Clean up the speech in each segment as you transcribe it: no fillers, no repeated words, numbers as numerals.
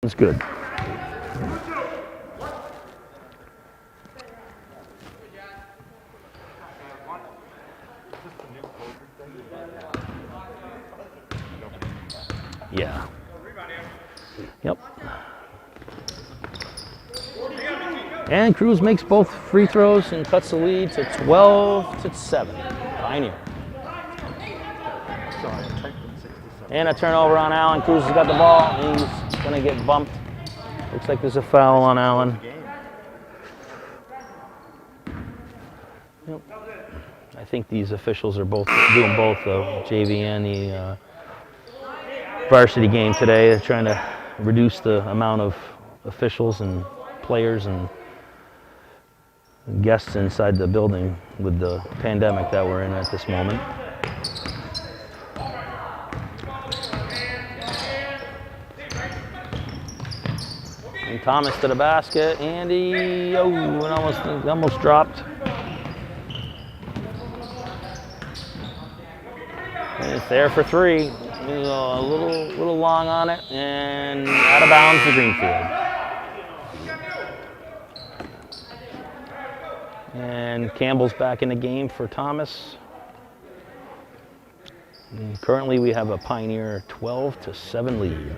It's good. Yeah. Yep. And Cruz makes both free throws and cuts the lead to 12-7. Pioneer. And a turnover on Allen. Cruz has got the ball. He's going to get bumped. Looks like there's a foul on Allen. Yep. I think these officials are both doing both the JV and the varsity game today. They're trying to reduce the amount of officials and players and guests inside the building with the pandemic that we're in at this moment. And Thomas to the basket, and he almost dropped. And it's there for three. A little long on it, and out of bounds to Greenfield. And Campbell's back in the game for Thomas. And currently we have a Pioneer 12-7 lead.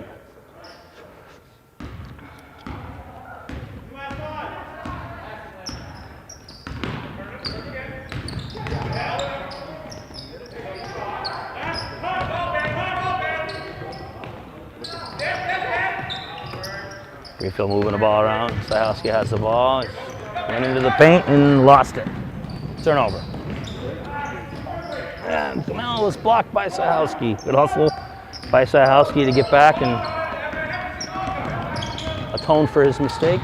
Greenfield moving the ball around. Stahowski has the ball. Went into the paint and lost it. Turnover. And Kamel was blocked by Stahowski. Good hustle by Stahowski to get back and atone for his mistake.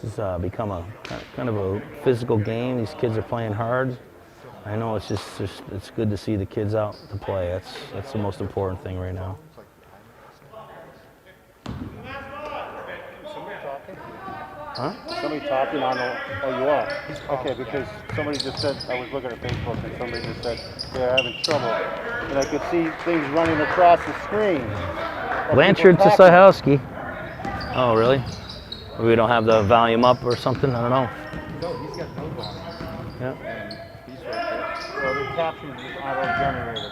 This has become a kind of a physical game. These kids are playing hard. I know it's it's good to see the kids out to play. That's the most important thing right now. Huh? Somebody talking on the, oh, you are? Okay, because somebody just said, I was looking at Facebook and somebody just said they're having trouble. And I could see things running across the screen. Blanchard to Stahowski. Oh, really? We don't have the volume up or something? I don't know. No, he's got no volume. Yeah. And he's right there. So the caption is auto-generated.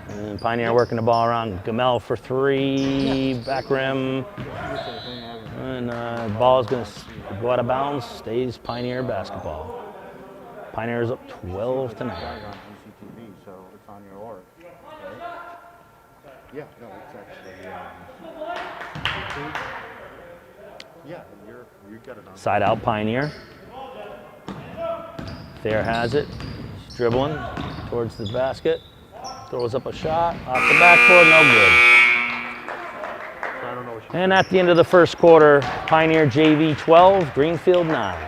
And Pioneer working the ball around. Gamel for three, back rim. And ball is going to go out of bounds. Stays Pioneer basketball. Pioneer's up 12-9. It's on GCTV, so it's on your org. Right? Yeah, no, it's actually. Yeah, you got it on. Side out Pioneer. Thayer has it. He's dribbling towards the basket. Throws up a shot off the backboard, no good. And at the end of the first quarter, Pioneer JV 12, Greenfield 9.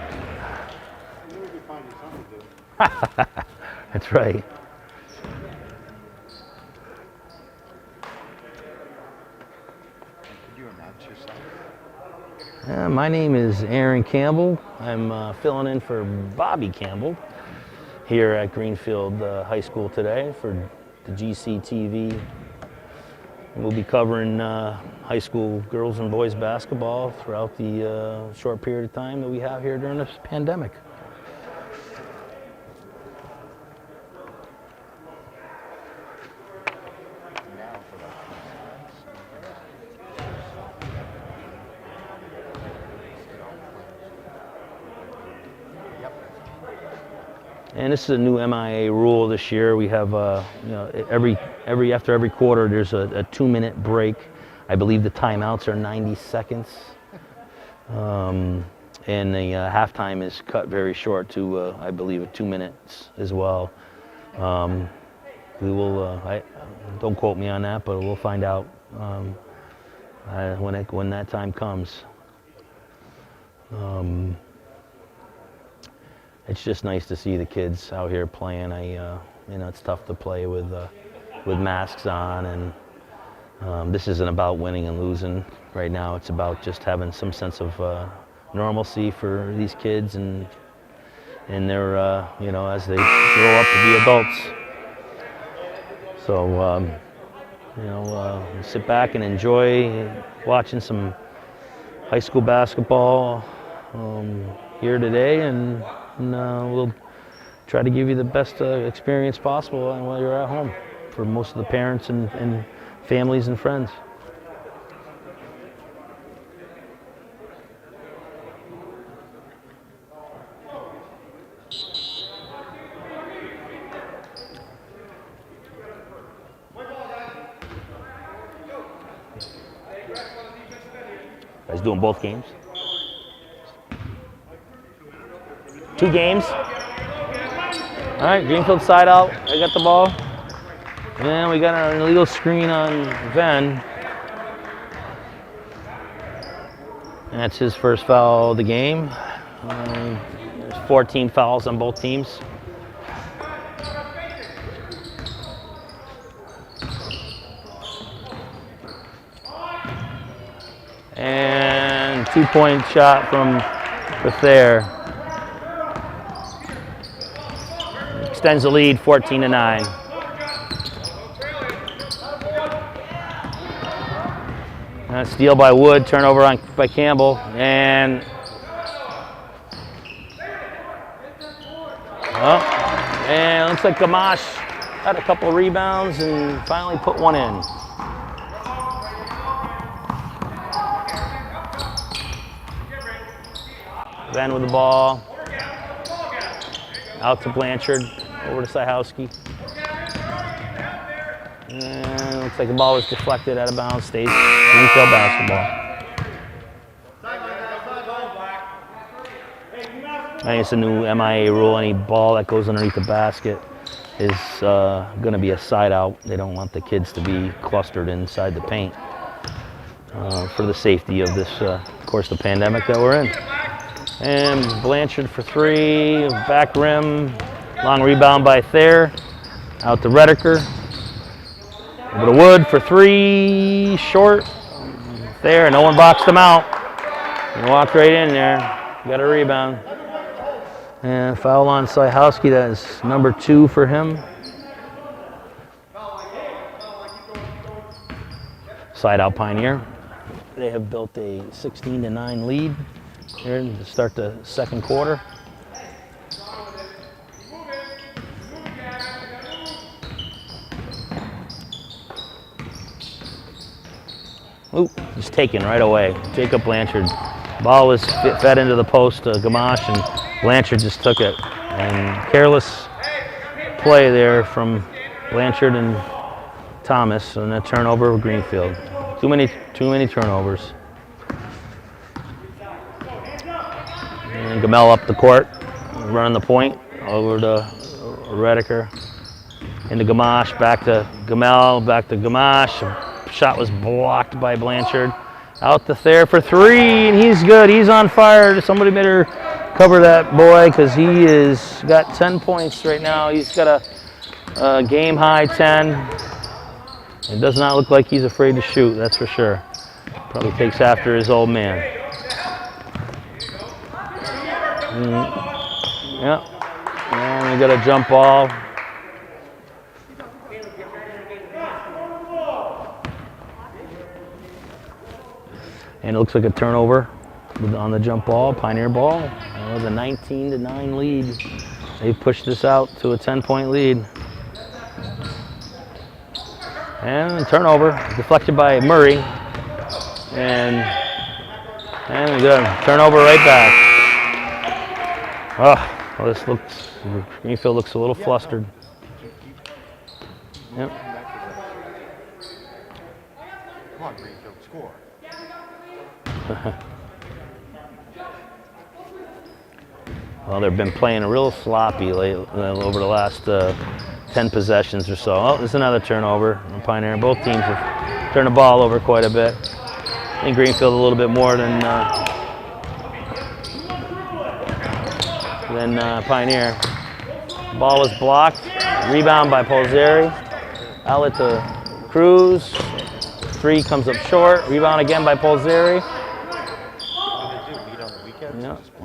That's right. My name is Aaron Campbell. I'm filling in for Bobby Campbell here at Greenfield High School today for the GCTV. We'll be covering high school girls and boys basketball throughout the short period of time that we have here during this pandemic. And this is a new MIA rule this year. We have, after every quarter, there's a 2-minute break. I believe the timeouts are 90 seconds. And the halftime is cut very short to, I believe, 2 minutes as well. We will, don't quote me on that, but we'll find out when that time comes. It's just nice to see the kids out here playing. It's tough to play with masks on, and this isn't about winning and losing right now. It's about just having some sense of normalcy for these kids and their you know, as they grow up to be adults. So you know, sit back and enjoy watching some high school basketball here today, and we'll try to give you the best experience possible while you're at home for most of the parents and families and friends. Guys doing both games? 2 games. All right, Greenfield side out. I got the ball. And we got an illegal screen on Venn. And that's his first foul of the game. There's 14 fouls on both teams. And 2-point shot from Bethair. Extends the lead 14-9. Steal by Wood, turnover by Campbell, and it looks like Gamache had a couple rebounds and finally put one in. Venn with the ball, out to Blanchard, over to Sajowski. And looks like the ball was deflected out of bounds, stays Greenfield basketball. I think it's a new MIA rule. Any ball that goes underneath the basket is going to be a side out. They don't want the kids to be clustered inside the paint for the safety of this, of course, the pandemic that we're in. And Blanchard for 3, back rim, long rebound by Thayer, out to Redeker. Over to Wood for 3, short. There, no one boxed him out. He walked right in there, got a rebound. And foul on Sajowski, that is number 2 for him. Side out Pioneer. They have built a 16-9 lead here to start the second quarter. Ooh, just taken right away. Jacob Blanchard. Ball was fed into the post to Gamache, and Blanchard just took it. And careless play there from Blanchard and Thomas, and a turnover of Greenfield. Too many turnovers. And Gamel up the court, running the point over to Redeker. Into Gamache, back to Gamel, back to Gamache. Shot was blocked by Blanchard. Out to Thayer for 3, and he's good. He's on fire. Somebody better cover that boy, because he is got 10 points right now. He's got a game high 10. It does not look like he's afraid to shoot, that's for sure. Probably takes after his old man. Yep. And we got a jump ball. And it looks like a turnover on the jump ball, Pioneer ball. With a 19-9 lead. They've pushed this out to a 10-point lead. And turnover, deflected by Murray. And we got a turnover right back. Oh, well, this looks, Greenfield looks a little flustered. Yep. Come on, Greenfield, score. Well, they've been playing real sloppy over the last 10 possessions or so. Oh, there's another turnover. Pioneer, both teams have turned the ball over quite a bit. I think Greenfield a little bit more than Pioneer. Ball was blocked. Rebound by Polzeri. Outlet to Cruz. 3 comes up short. Rebound again by Polzeri.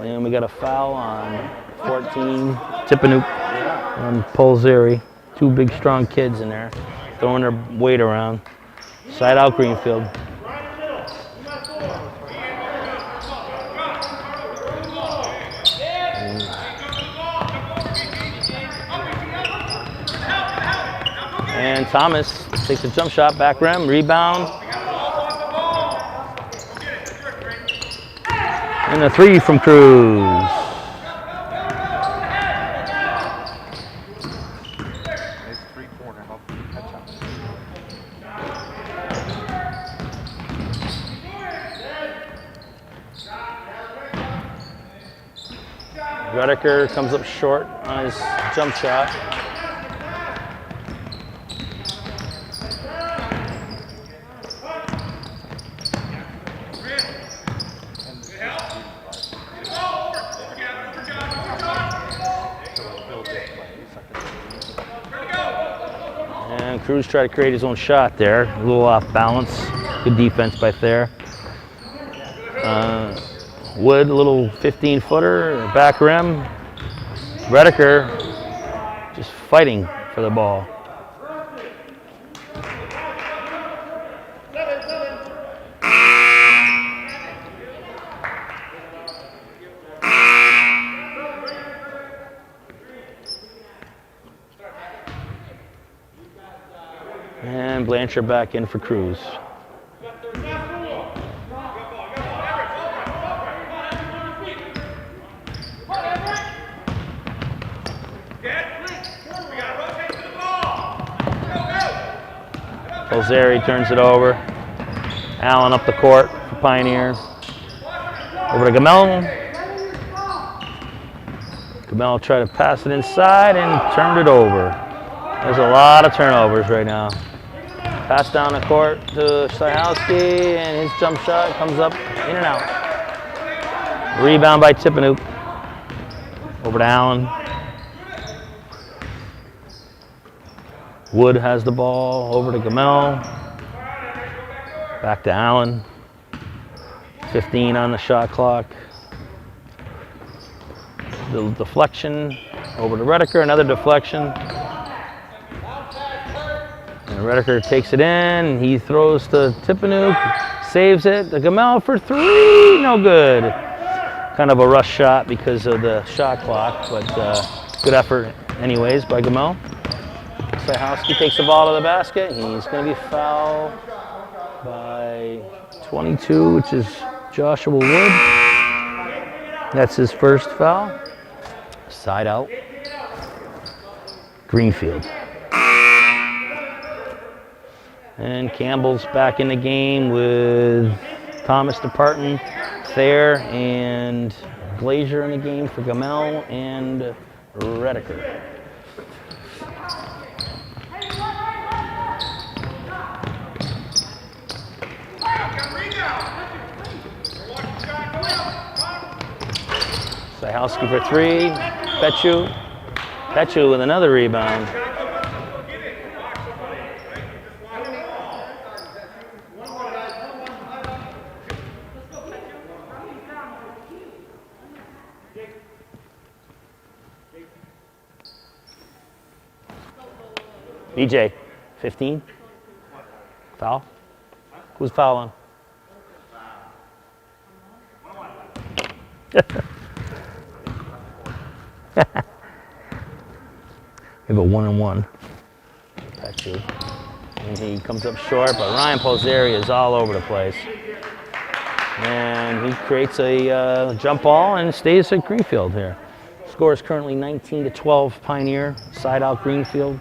And we got a foul on 14, Tippanook on Polzeri. Two big, strong kids in there, throwing their weight around. Side out Greenfield. And Thomas takes a jump shot, back rim, rebound. And a three from Cruz. Nice 3-pointer, help you catch up. Redeker comes up short on his jump shot. And Cruz tried to create his own shot there. A little off balance. Good defense by Thayer. Wood, a little 15-footer, back rim. Redeker just fighting for the ball. And Blanchard back in for Cruz. Polzeri turns it over. Allen up the court for Pioneer. Over to Gamel. Gamel tried to pass it inside and turned it over. There's a lot of turnovers right now. Pass down the court to Sajowski, and his jump shot comes up in and out. Rebound by Tippanook. Over to Allen. Wood has the ball, over to Gamel. Back to Allen. 15 on the shot clock. The deflection, over to Redeker, another deflection. And Redeker takes it in, he throws to Tippanook, saves it. The Gamel for three, no good. Kind of a rush shot because of the shot clock, but good effort anyways by Gamel. Sajowski takes the ball to the basket. He's going to be fouled by 22, which is Joshua Wood. That's his first foul. Side out. Greenfield. And Campbell's back in the game with Thomas departing, Thayer and Glazier in the game for Gamel and Redeker. Sajowski for three. Pechu with another rebound. BJ, 15. Foul? Who's fouling? We have a 1-and-1. Pechu. And he comes up short, but Ryan Polzeri is all over the place. And he creates a jump ball and stays at Greenfield here. Score is currently 19-12 Pioneer, side out Greenfield,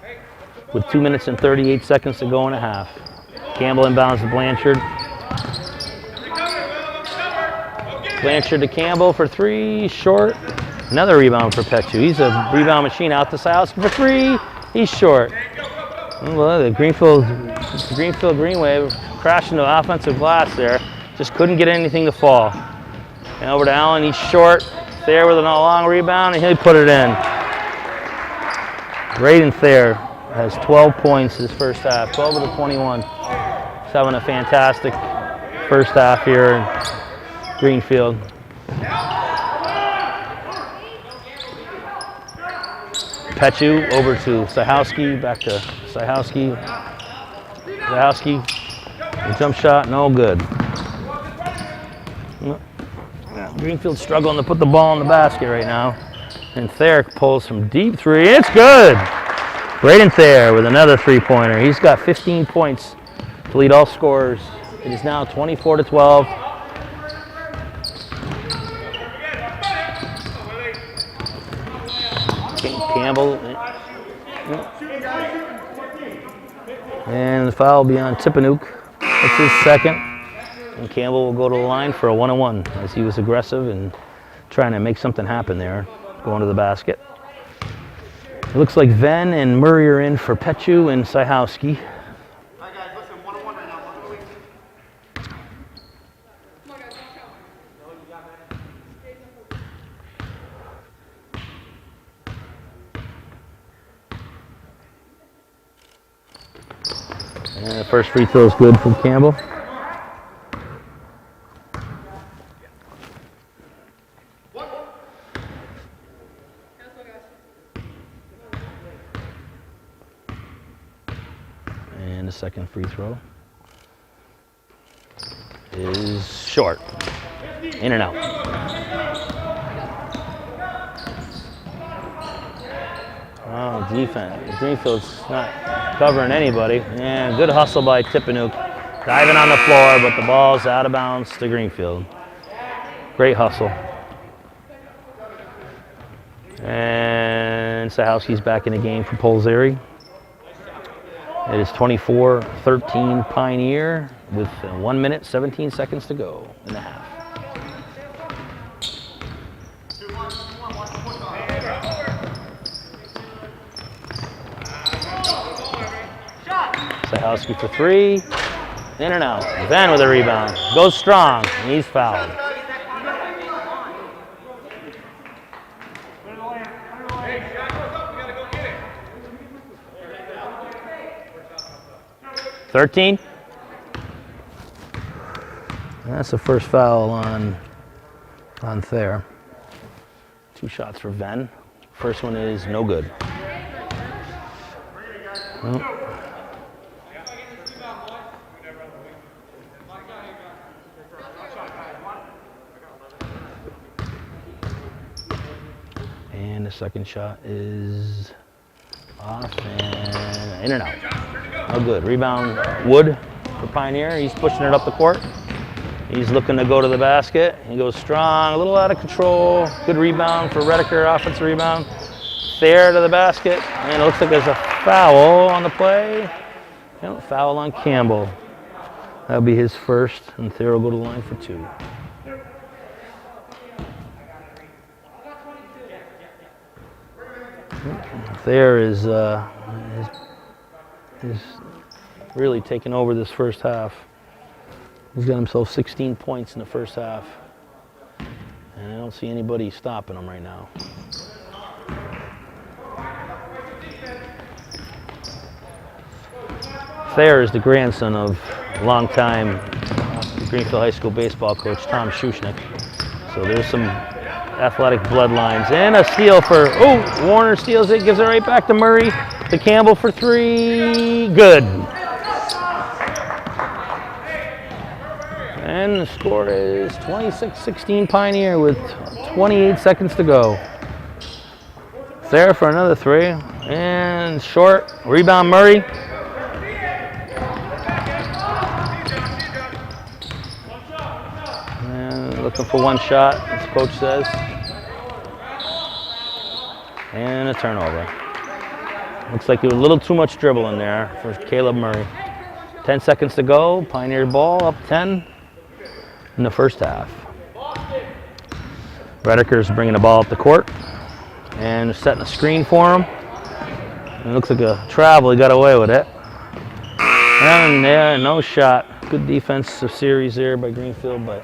with 2 minutes and 38 seconds to go in a half. Campbell inbounds to Blanchard. Blanchard to Campbell for three, short. Another rebound for Pechu. He's a rebound machine. Out to Sajowski for three. He's short. Well, the Greenfield Green Wave crashed into offensive glass there. Just couldn't get anything to fall. And over to Allen. He's short. Thayer with a long rebound, and he'll put it in. Braden Thayer has 12 points this first half, 12 of the 21. He's having a fantastic first half here in Greenfield. Pechu over to Sahowski, back to Sahowski. Sahowski, the jump shot, no good. Greenfield's struggling to put the ball in the basket right now. And Thayer pulls from deep three. It's good! Braden Thayer with another three-pointer. He's got 15 points to lead all scorers. It is now 24-12. Campbell. And the foul will be on Tippanook. That's his second. And Campbell will go to the line for a 1-on-1 as he was aggressive and trying to make something happen there, going to the basket. It looks like Venn and Murray are in for Pechu and Sahowski. Hi guys, listen, 1-on-1 right now. And the first free throw is good from Campbell. And the second free throw is short. In and out. Oh, defense. Greenfield's not covering anybody. And good hustle by Tippanook. Diving on the floor, but the ball's out of bounds to Greenfield. Great hustle. And Sahowski's back in the game for Polzeri. It is 24-13 Pioneer with 1 minute, 17 seconds to go in the half. Sahowski for three. In and out. Van with a rebound. Goes strong. And he's fouled. $13. That's the first foul on Thayer. 2 shots for Venn. First one is no good. Oh. And the second shot is off and in and out. Oh, good. Rebound, Wood for Pioneer. He's pushing it up the court. He's looking to go to the basket. He goes strong, a little out of control. Good rebound for Redeker, offensive rebound. Thayer to the basket, and it looks like there's a foul on the play. Yep, foul on Campbell. That'll be his first, and Thayer will go to the line for 2. Thayer is really taking over this first half. He's got himself 16 points in the first half. And I don't see anybody stopping him right now. Thayer is the grandson of longtime Greenfield High School baseball coach Tom Schuschnick. So there's some athletic bloodlines. And a steal for, Warner steals it, gives it right back to Murray. To Campbell for 3, good. And the score is 26-16 Pioneer with 28 seconds to go. Thayer for another 3, and short, rebound Murray. And looking for one shot, as coach says. And a turnover. Looks like there was a little too much dribble in there for Caleb Murray. 10 seconds to go, Pioneer ball up 10 in the first half. Redeker's bringing the ball up the court and setting a screen for him. And it looks like a travel, he got away with it. And yeah, no shot. Good defensive series there by Greenfield, but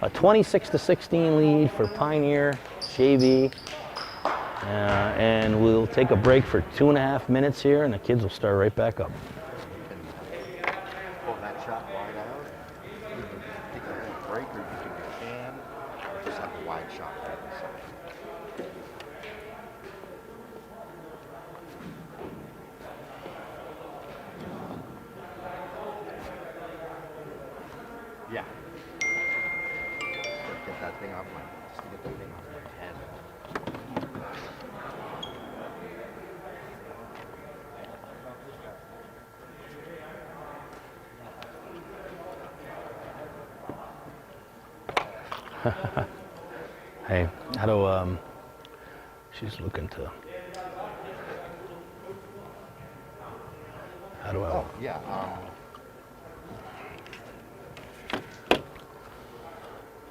a 26-16 lead for Pioneer JV. And we'll take a break for 2.5 minutes here, and the kids will start right back up. Pull that shot wide out. You can take a break, or you can just have a wide shot. Hey, how do, she's looking to, how do I, Oh, yeah.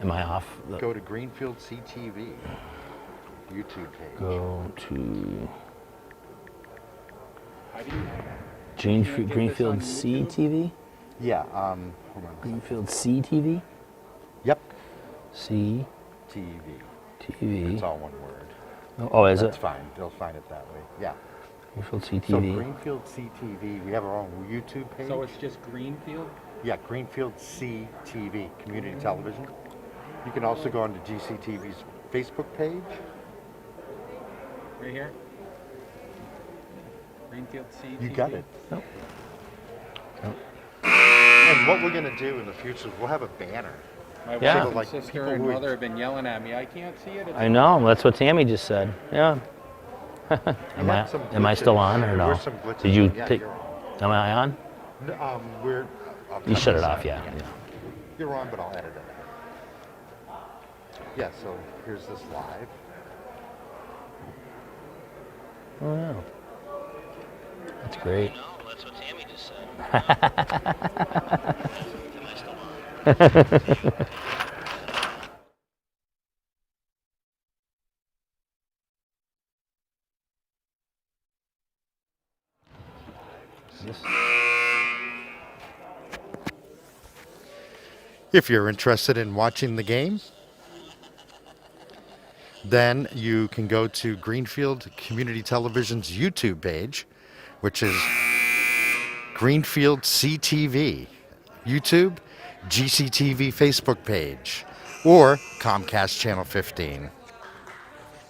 am I off? Go to Greenfield CTV YouTube page. Go to How do you Greenfield this on YouTube? CTV? Yeah. Hold on. Greenfield CTV? Yep. CTV. TV. It's all one word. Oh, is That's it? fine. They'll find it that way. Yeah. Greenfield So CTV. Greenfield CTV, we have our own YouTube page. So it's just Greenfield? Yeah, Greenfield CTV, community television. You can also go onto GCTV's Facebook page. Right here? Greenfield CTV? You got it. Nope. And what we're going to do in the future is we'll have a banner. My Yeah. wife So, and like, sister people and who- mother have been yelling at me. I can't see it. It's I know, that's what Tammy just said. Yeah. We Am had some I still glitches. on or There no? were some glitches. Did you Yeah, take, you're on. am I on? No, we're. I'll You cut shut it this off, out. yeah. You're on, but I'll edit it. Yeah, so here's this live. Oh, yeah. That's great. That's what Tammy just said. If you're interested in watching the game, then you can go to Greenfield Community Television's YouTube page, which is Greenfield CTV, YouTube, GCTV Facebook page, or Comcast Channel 15.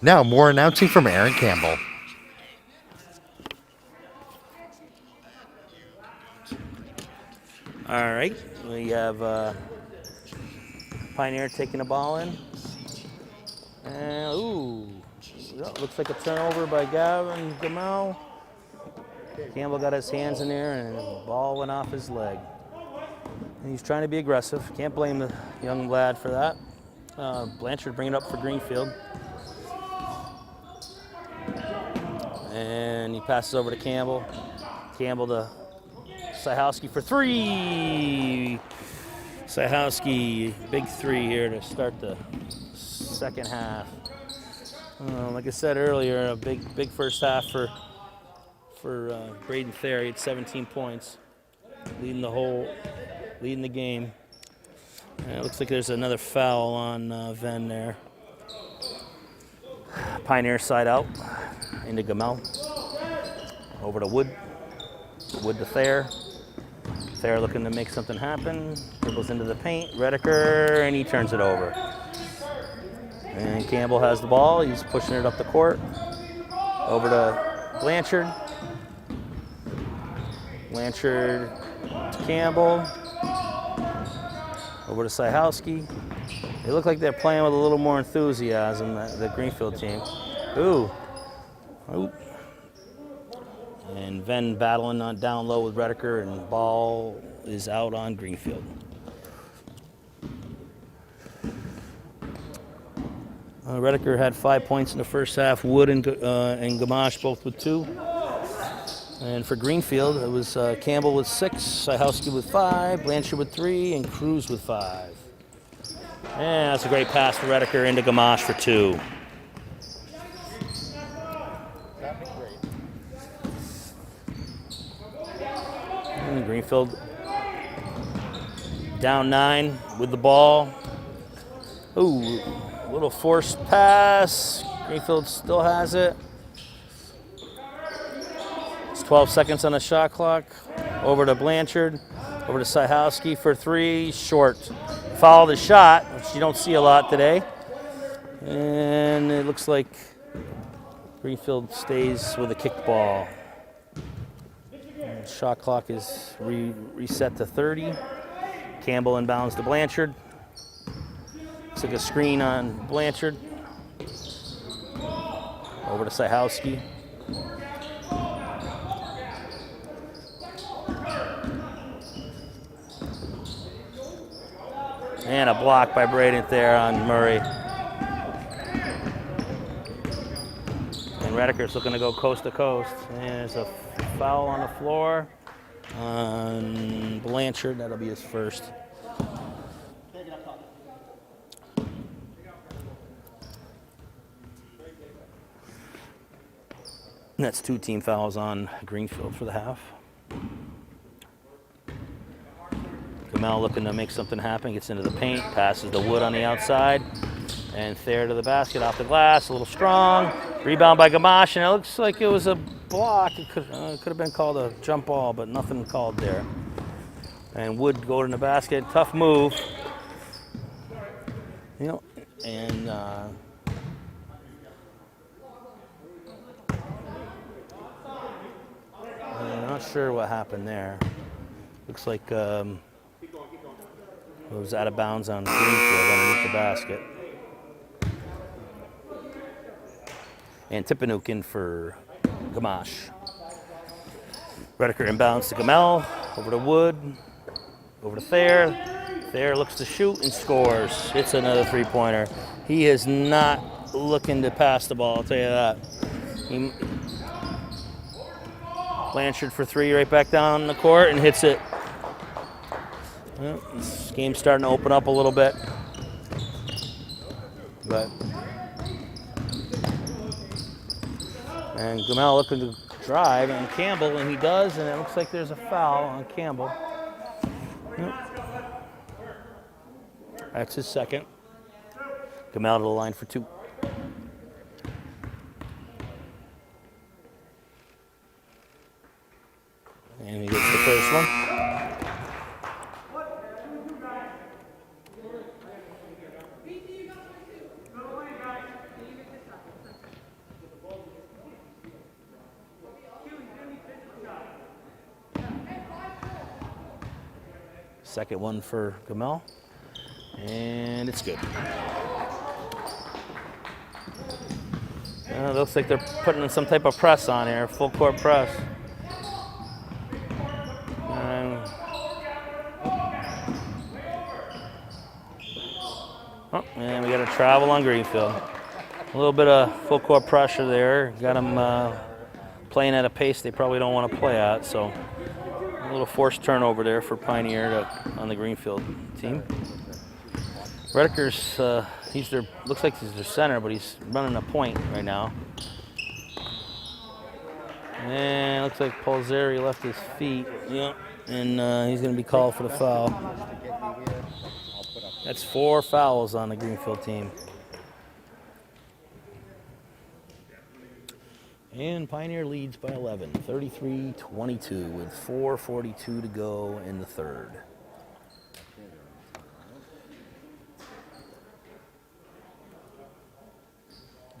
Now, more announcing from Aaron Campbell. All right, we have Pioneer taking the ball in. And, ooh, yeah, looks like a turnover by Gavin Gamel. Campbell got his hands in there and the ball went off his leg. And he's trying to be aggressive. Can't blame the young lad for that. Blanchard bringing it up for Greenfield. And he passes over to Campbell. Campbell to Syhowski for three. Syhowski, big three here to start the second half. Like I said earlier, a big first half for Braden Thayer. He had 17 points, leading the game. And it looks like there's another foul on Venn there. Pioneer side out into Gamel. Over to Wood. Wood to Thayer. Thayer looking to make something happen. Dribbles into the paint. Redeker, and he turns it over. And Campbell has the ball. He's pushing it up the court. Over to Blanchard. Blanchard to Campbell. Over to Syhowski. They look like they're playing with a little more enthusiasm, the Greenfield team. Ooh. Ooh. And Venn battling on down low with Redeker, and ball is out on Greenfield. Redeker had 5 points in the first half. Wood and Gamache both with 2. And for Greenfield, it was Campbell with 6, Syhowski with 5, Blanchard with 3, and Cruz with 5. And that's a great pass for Redeker into Gamache for 2. That'd be great. And Greenfield down 9 with the ball. Ooh, little forced pass. Greenfield still has it. 12 seconds on the shot clock. Over to Blanchard. Over to Syhowski for 3. Short. Follow the shot, which you don't see a lot today. And it looks like Greenfield stays with a kick ball. And shot clock is reset to 30. Campbell inbounds to Blanchard. Looks like a screen on Blanchard. Over to Syhowski. And a block by Braden there on Murray. And Redeker's looking to go coast to coast. And there's a foul on the floor on Blanchard. That'll be his first. And that's 2 team fouls on Greenfield for the half. Kamel looking to make something happen, gets into the paint, passes to Wood on the outside, and Thayer to the basket off the glass, a little strong. Rebound by Gamache, and it looks like it was a block. It could have been called a jump ball, but nothing called there. And Wood going in the basket, tough move. You know, and I'm not sure what happened there. Looks like it was out of bounds on Greenfield underneath the basket. And Tipanuk in for Gamache. Redeker inbounds to Gamel, over to Wood, over to Thayer. Thayer looks to shoot and scores. It's another three-pointer. He is not looking to pass the ball, I'll tell you that. Blanchard for 3 right back down the court and hits it. Well, this game's starting to open up a little bit. And Gamel looking to drive on Campbell, and he does, and it looks like there's a foul on Campbell. Yep. That's his second. Gamel to the line for 2. And he gets the first one. Second one for Gamel. And it's good. It looks like they're putting in some type of press on here, full court press. And we got a travel on Greenfield. A little bit of full court pressure there. Got them playing at a pace they probably don't want to play at. So a little forced turnover there for Pioneer on the Greenfield team. Redeker's, looks like he's their center, but he's running a point right now. And looks like Polzeri left his feet. Yep. And he's going to be called for the foul. That's 4 fouls on the Greenfield team. And Pioneer leads by 11, 33-22 with 4:42 to go in the third.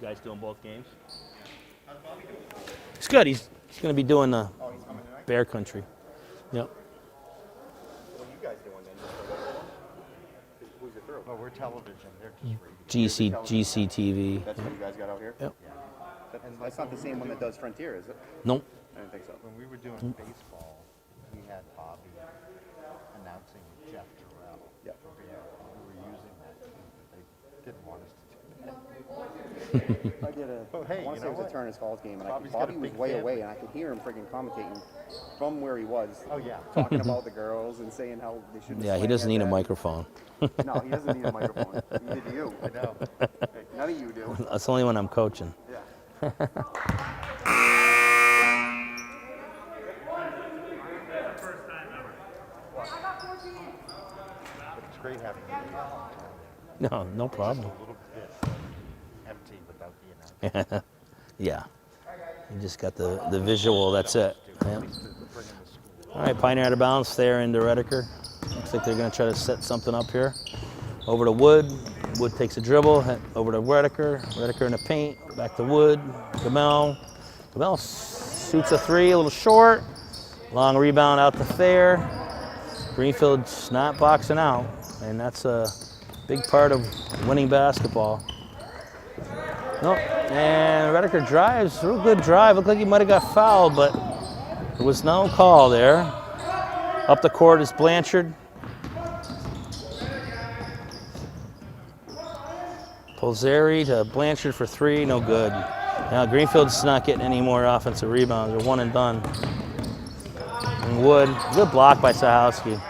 You guys doing both games? It's good. He's going to be doing the Bear Country. Yep. What are you guys doing then? Who's it through? Well, we're television. They're GCTV. That's what you guys got out here? Yep. That's not the same one that does Frontier, is it? Nope. I didn't think so. When we were doing baseball, we had Bobby announcing Jeff Terrell for Bear. We were using that too, but they didn't want us to do that. I did hey, I want to say it was a Turner's Falls game, and Bobby's Bobby got a was big way family. away, and I could hear him freaking commentating from where he was. Oh, yeah. Talking about the girls and saying how they shouldn't. Yeah, he swing doesn't at need a that. microphone. No, he doesn't need a microphone. Neither do you. I know. None of you do. That's only when I'm coaching. Yeah. But it's great having you. No problem. A little bit empty without the announcement. Yeah. You just got the visual, that's it. Yep. At least to bring in the school. All right, Pioneer out of bounds, Thayer into Redeker. Looks like they're going to try to set something up here. Over to Wood. Wood takes a dribble, over to Redeker. Redeker in the paint, back to Wood. Gamel. Gamel shoots a 3, a little short. Long rebound out to Thayer. Greenfield's not boxing out, and that's a big part of winning basketball. Nope. And Redeker drives, real good drive. Looked like he might have got fouled, but there was no call there. Up the court is Blanchard. Polzeri to Blanchard for 3, no good. Now Greenfield's not getting any more offensive rebounds. They're one and done. And Wood, good block by Sahowski.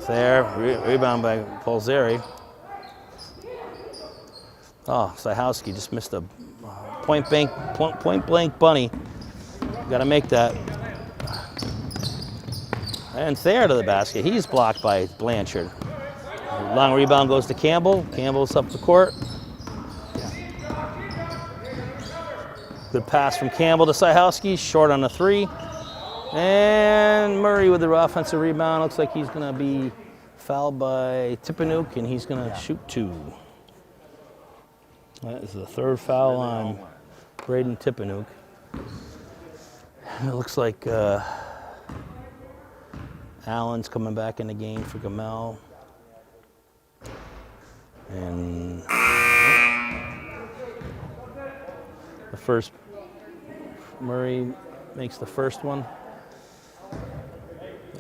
There, rebound by Polzeri. Oh, Sahowski just missed a point blank bunny. Got to make that. And Thayer to the basket. He's blocked by Blanchard. Long rebound goes to Campbell. Campbell's up the court. Good pass from Campbell to Sahowski. Short on the 3. And Murray with the offensive rebound. Looks like he's going to be fouled by Tippanook, and he's going to shoot 2. That is the 3rd foul on Braden Tippanook. It looks like Allen's coming back in the game for Gamel. And the first, Murray makes the first one.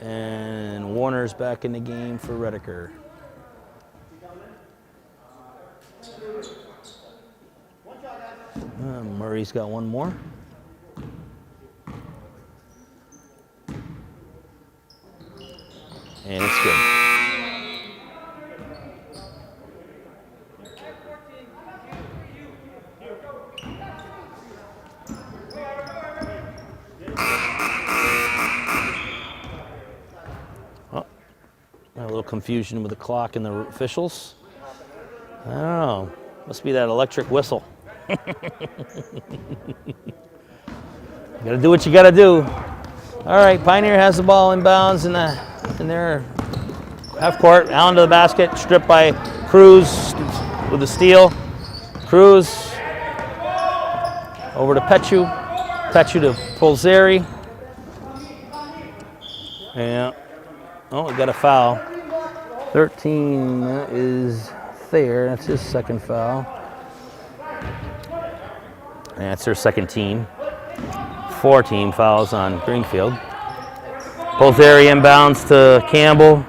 And Warner's back in the game for Redeker. Murray's got one more. And it's good. Oh, a little confusion with the clock and the officials. I don't know. Must be that electric whistle. You gotta do what you gotta do. All right, Pioneer has the ball inbounds in their half court. Allen to the basket, stripped by Cruz with the steal. Cruz over to Pechu. Pechu to Polzeri. Yeah. Oh, we got a foul. 13 is Thayer. That's his second foul. And that's their second team. 4 team fouls on Greenfield. Polzeri inbounds to Campbell.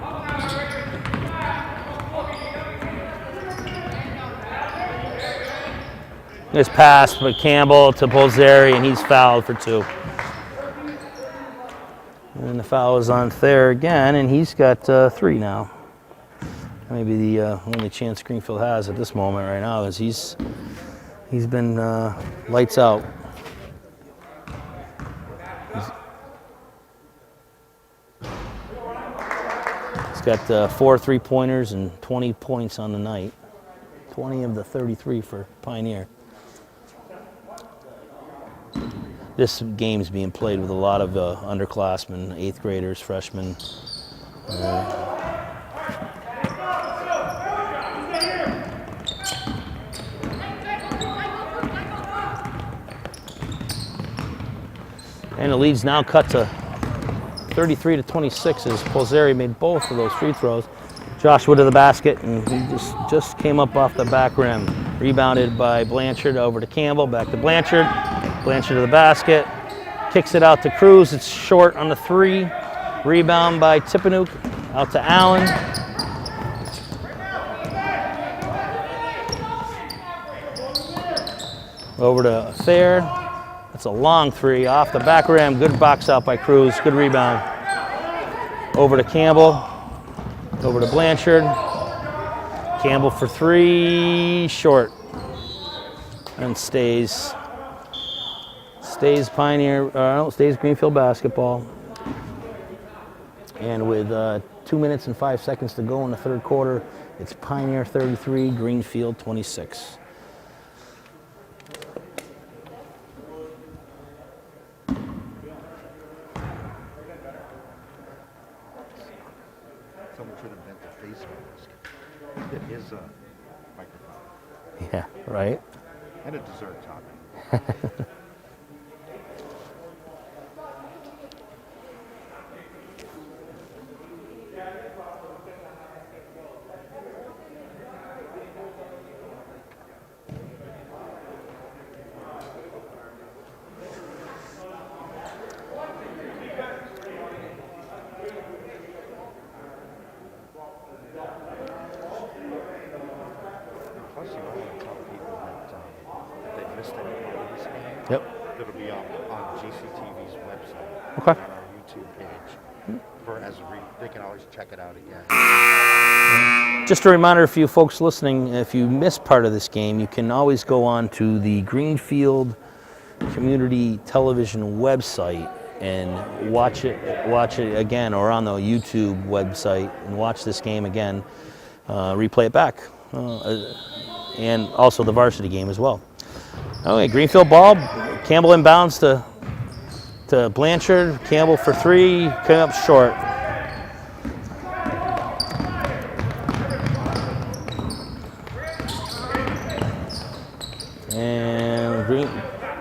This pass by Campbell to Polzeri, and he's fouled for 2. And the foul is on Thayer again, and he's got 3 now. Maybe the only chance Greenfield has at this moment right now is he's been lights out. He's got 4 3-pointers and 20 points on the night. 20 of the 33 for Pioneer. This game's being played with a lot of underclassmen, 8th graders, freshmen. And the lead's now cut to 33 to 26 as Polzeri made both of those free throws. Joshua to the basket, and he just came up off the back rim. Rebounded by Blanchard over to Campbell, back to Blanchard. Blanchard to the basket, kicks it out to Cruz. It's short on the 3. Rebound by Tippanook, out to Allen. Over to Thayer. That's a long 3 off the back rim. Good box out by Cruz. Good rebound. Over to Campbell. Over to Blanchard. Campbell for 3, short. And stays Greenfield basketball. And with 2 minutes and 5 seconds to go in the 3rd quarter, it's Pioneer 33, Greenfield 26. Someone should invent a face mask. It is a microphone. Yeah, right. And a dessert topping. Plus, you want to tell people that if they missed any part of this game, Yep. it'll be up on GCTV's website, Okay. on our YouTube page. They can always check it out again. Just a reminder for you folks listening, if you missed part of this game, you can always go on to the Greenfield Community Television website and watch it again, or on the YouTube website and watch this game again, replay it back, and also the varsity game as well. Okay, Greenfield ball, Campbell inbounds to Blanchard, Campbell for three, came up short. And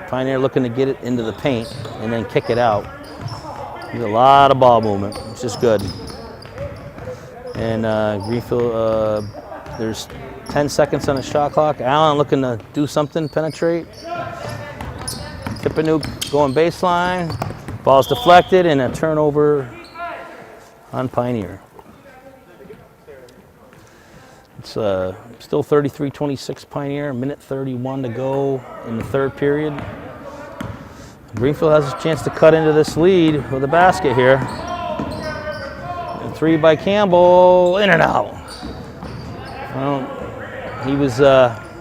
Pioneer looking to get it into the paint and then kick it out. There's a lot of ball movement, which is good. And Greenfield, there's 10 seconds on the shot clock. Allen looking to do something, penetrate. Tippanuk going baseline. Ball's deflected and a turnover on Pioneer. It's still 33-26 Pioneer, minute 31 to go in the third period. Greenfield has a chance to cut into this lead with a basket here. And three by Campbell, in and out. Well,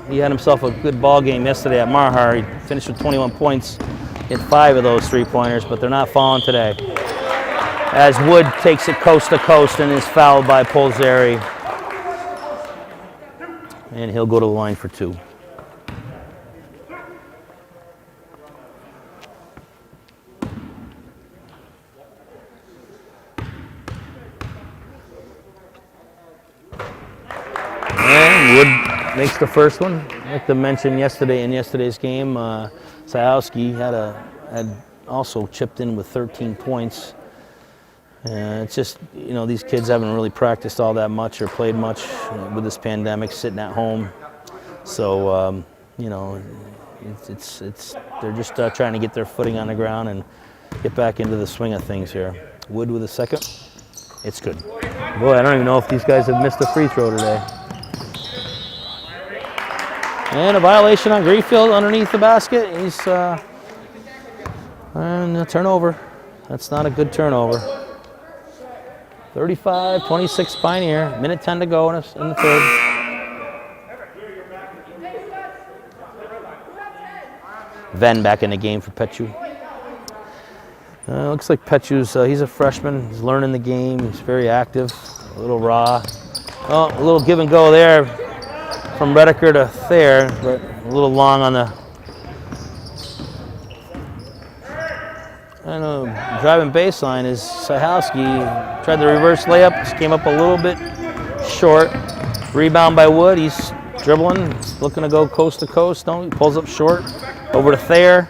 he had himself a good ball game yesterday at Marhar. He finished with 21 points, hit 5 of those three-pointers, but they're not falling today. As Wood takes it coast to coast and is fouled by Polzeri. And he'll go to the line for 2. And Wood makes the first one. I'd like to mention in yesterday's game, Sajowski had also chipped in with 13 points. It's just, these kids haven't really practiced all that much or played much with this pandemic, sitting at home. So, they're just trying to get their footing on the ground and get back into the swing of things here. Wood with a second. It's good. Boy, I don't even know if these guys have missed a free throw today. And a violation on Greenfield underneath the basket. And a turnover. That's not a good turnover. 35-26 Pioneer, minute 10 to go in the third. Venn back in the game for Pechu. Looks like Pechu's, he's a freshman, he's learning the game, he's very active, a little raw. Oh, a little give and go there from Redeker to Thayer, but a little long on the driving baseline is Sajowski. Tried the reverse layup, just came up a little bit short. Rebound by Wood, he's dribbling, he's looking to go coast to coast. No, he pulls up short. Over to Thayer,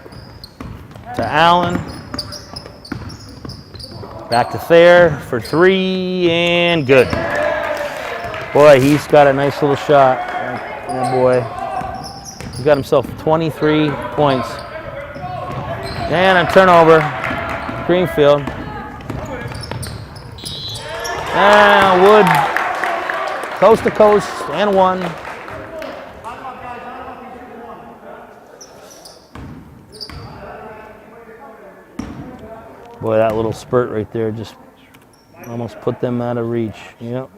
to Allen. Back to Thayer for 3, and good. Boy, he's got a nice little shot. Oh boy. He's got himself 23 points. And a turnover. Greenfield. And Wood, coast to coast, and 1. Boy, that little spurt right there just almost put them out of reach. Yep.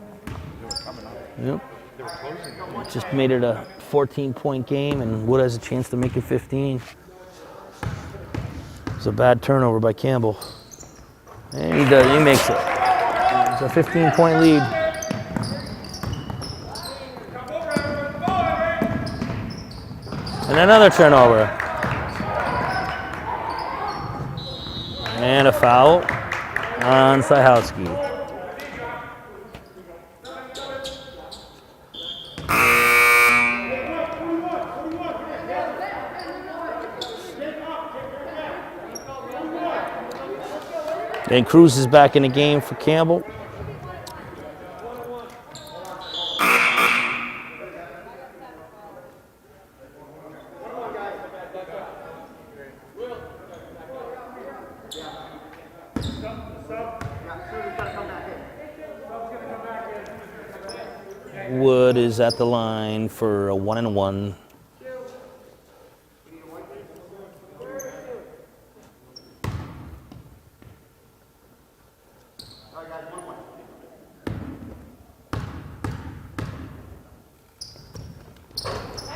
Just made it a 14-point game, and Wood has a chance to make it 15. It's a bad turnover by Campbell. And he makes it. It's a 15-point lead. And another turnover. And a foul on Sajowski. And Cruz is back in the game for Campbell. Wood is at the line for a 1-and-1.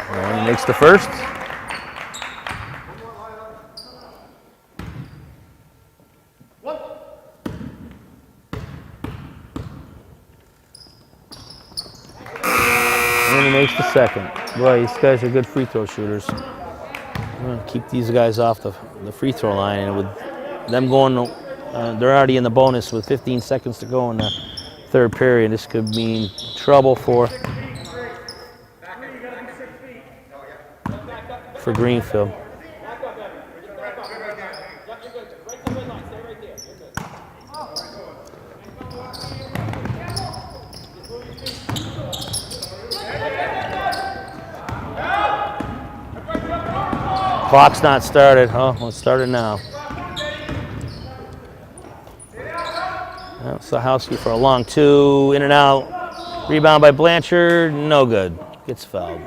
And he makes the first. And he makes the second. Boy, these guys are good free throw shooters. I'm going to keep these guys off the free throw line. And with them going, they're already in the bonus with 15 seconds to go in the third period. This could mean trouble for Greenfield. Clock's not started. Oh, well, it's started now. Well, Sahowski for a long two, in and out. Rebound by Blanchard, no good. Gets fouled.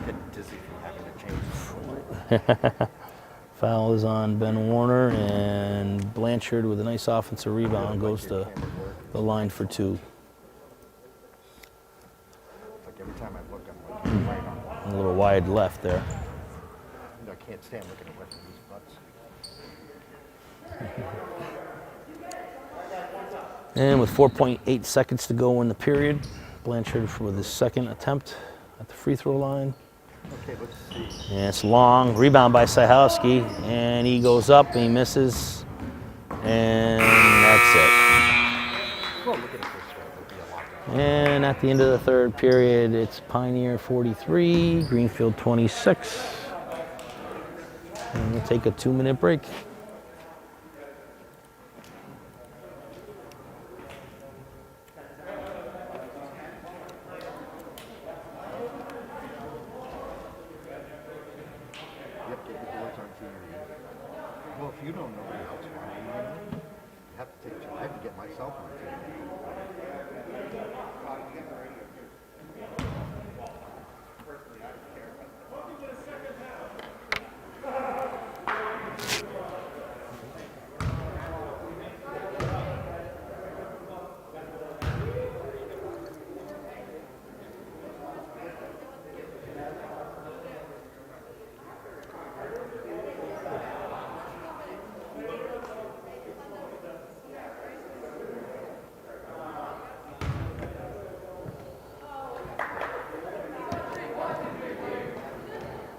Get dizzy from having to change. Foul is on Ben Warner, and Blanchard with a nice offensive rebound goes to the line for two. Like every time I look, I'm like right on. A little wide left there. I can't stand looking at these butts. And with 4.8 seconds to go in the period, Blanchard with his second attempt at the free throw line. Okay, let's see. And it's long. Rebound by Sahowski, and he goes up and he misses. And that's it. Well, look at it this way. It'll be a lot. And at the end of the third period, it's Pioneer 43, Greenfield 26. And we'll take a 2-minute break. Yep, get your boys on TV. Well, if you don't, nobody else will. You have to take. I have to get myself on TV.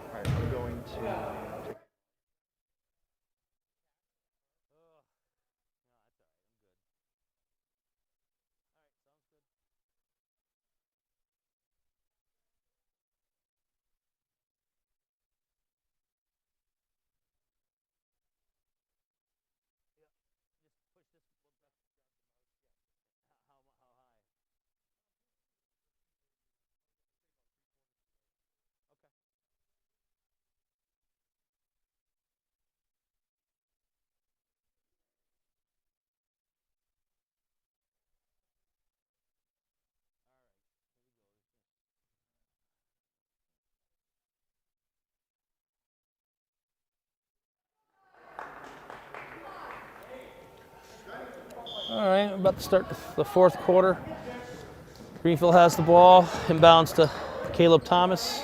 All right, I'm going to. All right, we're about to start the fourth quarter. Greenfield has the ball, inbounds to Caleb Thomas.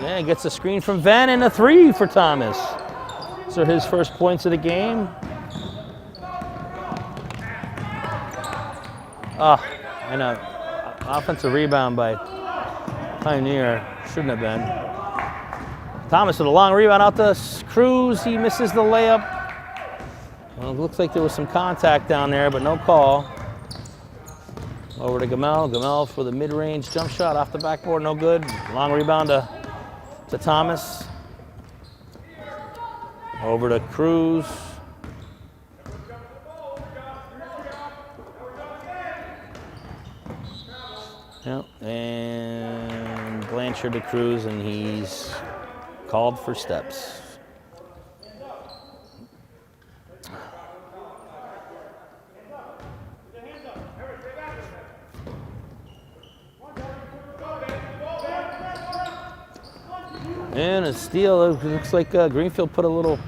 Yeah, he gets a screen from Venn and a three for Thomas. So his first points of the game. And an offensive rebound by Pioneer. Shouldn't have been. Thomas with a long rebound out to Cruz. He misses the layup. Well, it looks like there was some contact down there, but no call. Over to Gamel. Gamel for the mid-range jump shot off the backboard. No good. Long rebound to Thomas. Over to Cruz. Yep. And Blanchard to Cruz, and he's called for steps. And a steal. It looks like Greenfield put a little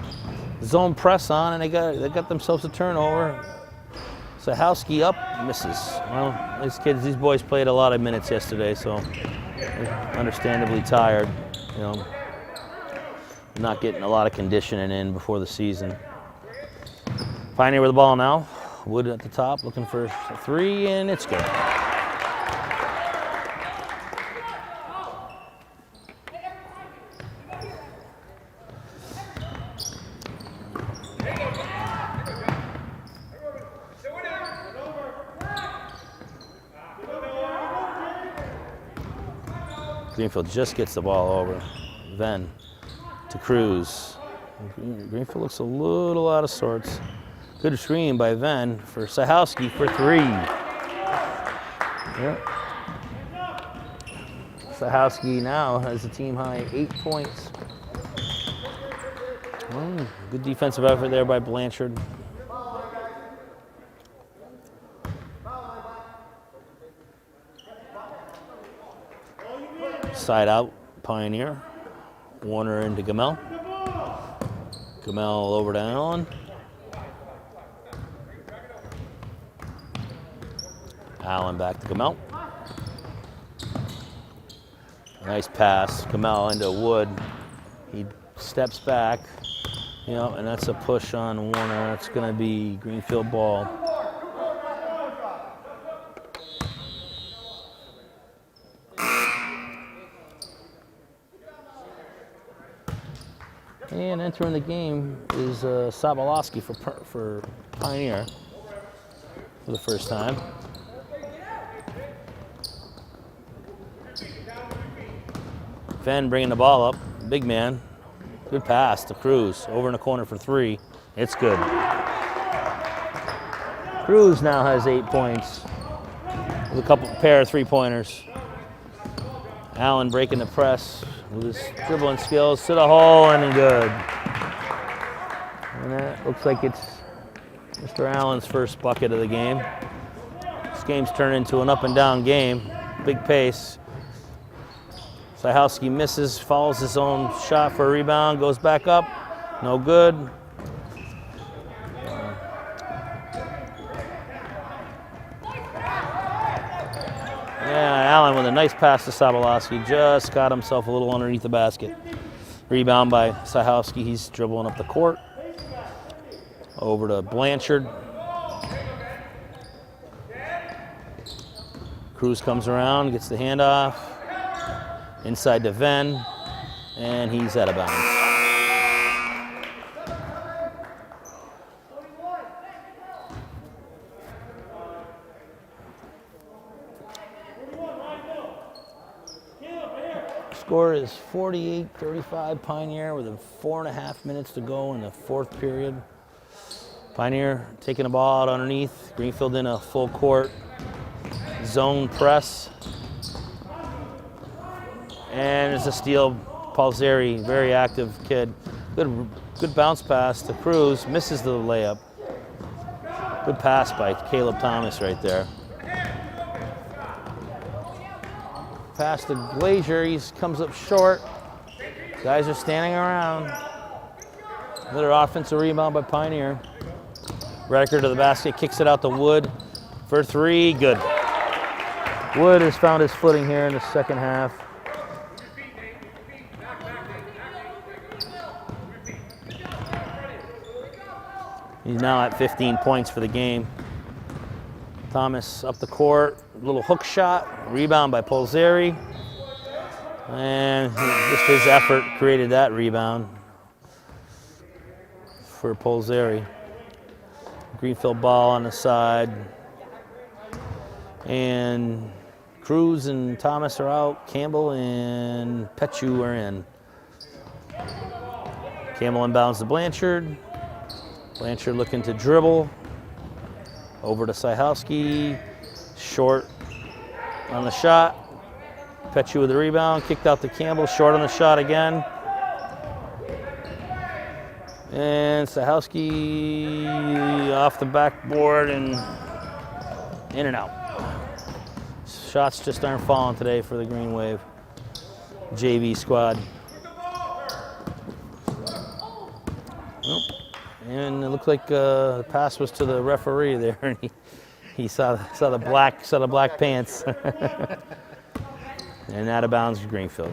zone press on, and they got themselves a turnover. Sahowski up, misses. Well, these boys played a lot of minutes yesterday, so they're understandably tired. You know, not getting a lot of conditioning in before the season. Pioneer with the ball now. Wood at the top, looking for a three, and it's good. Greenfield just gets the ball over. Venn to Cruz. Greenfield looks a little out of sorts. Good screen by Venn for Sahowski for three. Yep. Sahowski now has a team high 8 points. Good defensive effort there by Blanchard. Side out, Pioneer. Warner into Gamel. Gamel over to Allen. Allen back to Gamel. Nice pass. Gamel into Wood. He steps back. You know, and that's a push on Warner. It's going to be Greenfield ball. And entering the game is Sobolowski for Pioneer for the first time. Venn bringing the ball up, big man. Good pass to Cruz, over in the corner for three. It's good. Cruz now has 8 points with a pair of three-pointers. Allen breaking the press with his dribbling skills to the hole, and good. And that looks like it's Mr. Allen's first bucket of the game. This game's turned into an up-and-down game, big pace. Sahowski misses, follows his own shot for a rebound, goes back up, no good. Yeah, Allen with a nice pass to Sobolowski, just got himself a little underneath the basket. Rebound by Sahowski, he's dribbling up the court. Over to Blanchard. Cruz comes around, gets the handoff. Inside to Venn, and he's out of bounds. Score is 48-35 Pioneer with 4.5 minutes to go in the fourth period. Pioneer taking the ball out underneath. Greenfield in a full court zone press. And it's a steal. Palzeri, very active kid. Good bounce pass to Cruz. Misses the layup. Good pass by Caleb Thomas right there. Pass to Glazier. He comes up short. Guys are standing around. Another offensive rebound by Pioneer. Redeker to the basket. Kicks it out to Wood for three. Good. Wood has found his footing here in the second half. He's now at 15 points for the game. Thomas up the court, little hook shot, rebound by Palzeri. And just his effort created that rebound for Palzeri. Greenfield ball on the side. And Cruz and Thomas are out. Campbell and Pechu are in. Campbell inbounds to Blanchard. Blanchard looking to dribble. Over to Sahowski. Short on the shot. Pechu with the rebound. Kicked out to Campbell. Short on the shot again. And Sahowski off the backboard and in and out. Shots just aren't falling today for the Green Wave JV squad. Nope. And it looked like the pass was to the referee there, and he saw the black pants. And out of bounds to Greenfield.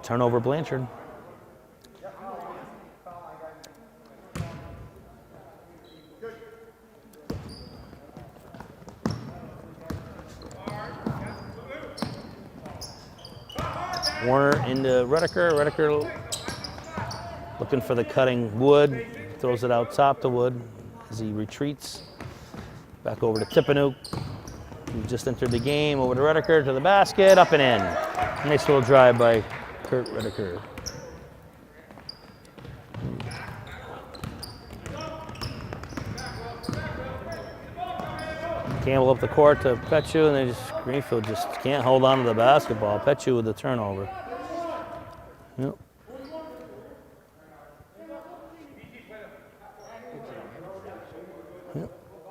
Turnover Blanchard. Warner into Redeker. Redeker looking for the cutting Wood. Throws it out top to Wood as he retreats. Back over to Tippanook, who just entered the game. Over to Redeker, to the basket, up and in. Nice little drive by Kurt Redeker. Campbell up the court to Petchu, and Greenfield just can't hold on to the basketball. Petchu with the turnover. Yep.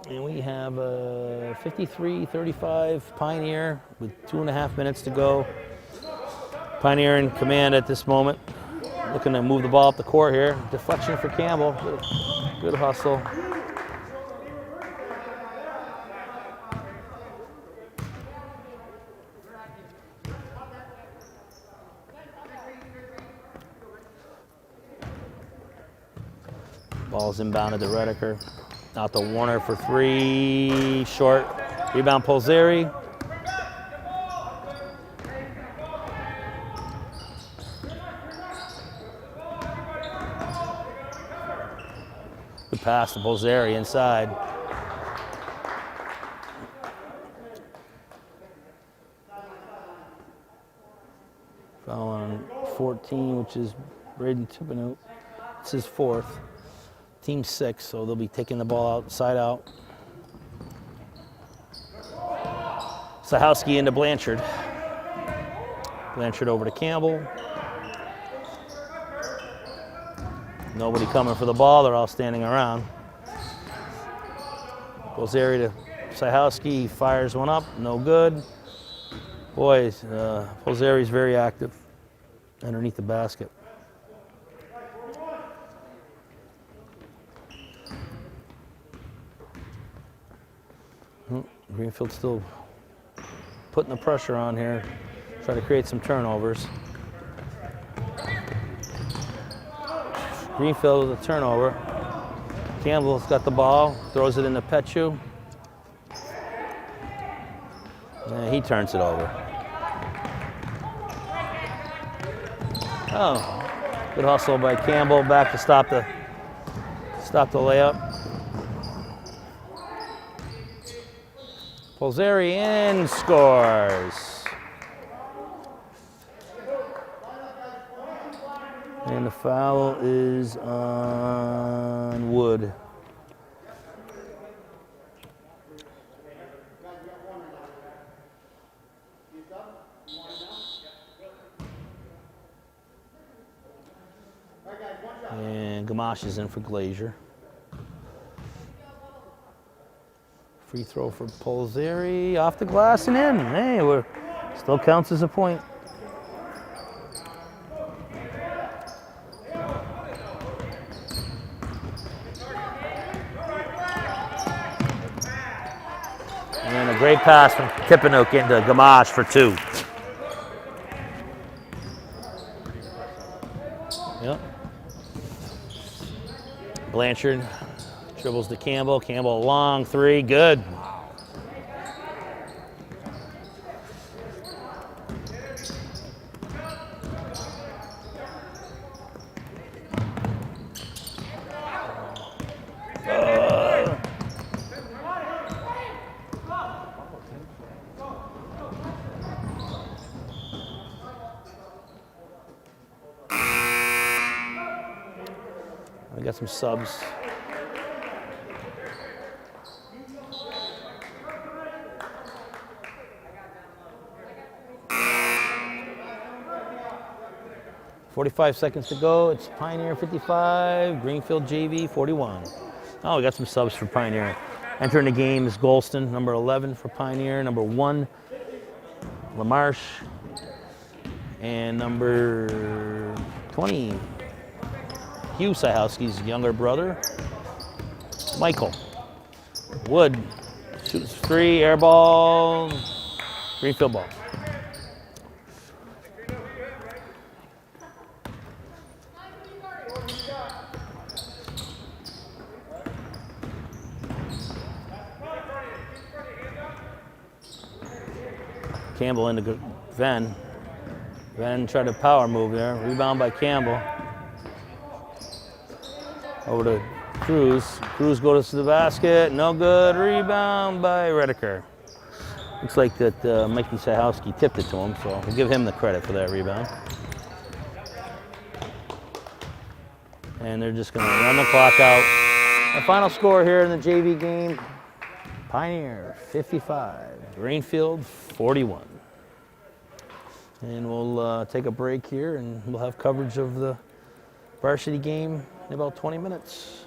And we have 53-35 Pioneer with 2.5 minutes to go. Pioneer in command at this moment. Looking to move the ball up the court here. Deflection for Campbell. Good hustle. Ball's inbounded to Redeker. Out to Warner for three. Short. Rebound Polzeri. Good pass to Polzeri inside. Foul on 14, which is Braden Tippanook. It's his fourth. Team 6, so they'll be taking the ball outside out. Sahowski into Blanchard. Blanchard over to Campbell. Nobody coming for the ball, they're all standing around. Polzeri to Sahowski, he fires one up, no good. Boys, Polzeri's very active underneath the basket. Greenfield still putting the pressure on here, try to create some turnovers. Greenfield with a turnover. Campbell's got the ball, throws it into Petchu. And he turns it over. Oh, good hustle by Campbell, back to stop the layup. Polzeri in, scores. And the foul is on Wood. And Gamache is in for Glazier. Free throw for Polzeri, off the glass and in. Hey, still counts as a point. And a great pass from Tippanook into Gamache for two. Yep. Blanchard dribbles to Campbell. Campbell, long three, good. We got some subs. .45 seconds to go. It's Pioneer 55, Greenfield JV 41. Oh, we got some subs for Pioneer. Entering the game is Golston, number 11 for Pioneer, number 1, LaMarche, and number 20, Hugh Sahowski's younger brother, Michael. Wood shoots 3, air ball, greenfield ball. Campbell into Venn. Venn tried to power move there. Rebound by Campbell. Over to Cruz. Cruz goes to the basket. No good. Rebound by Redeker. Looks like that Mikey Sahowski tipped it to him, so we'll give him the credit for that rebound. And they're just going to run the clock out. The final score here in the JV game, Pioneer 55, Greenfield 41. And we'll take a break here and we'll have coverage of the varsity game in about 20 minutes.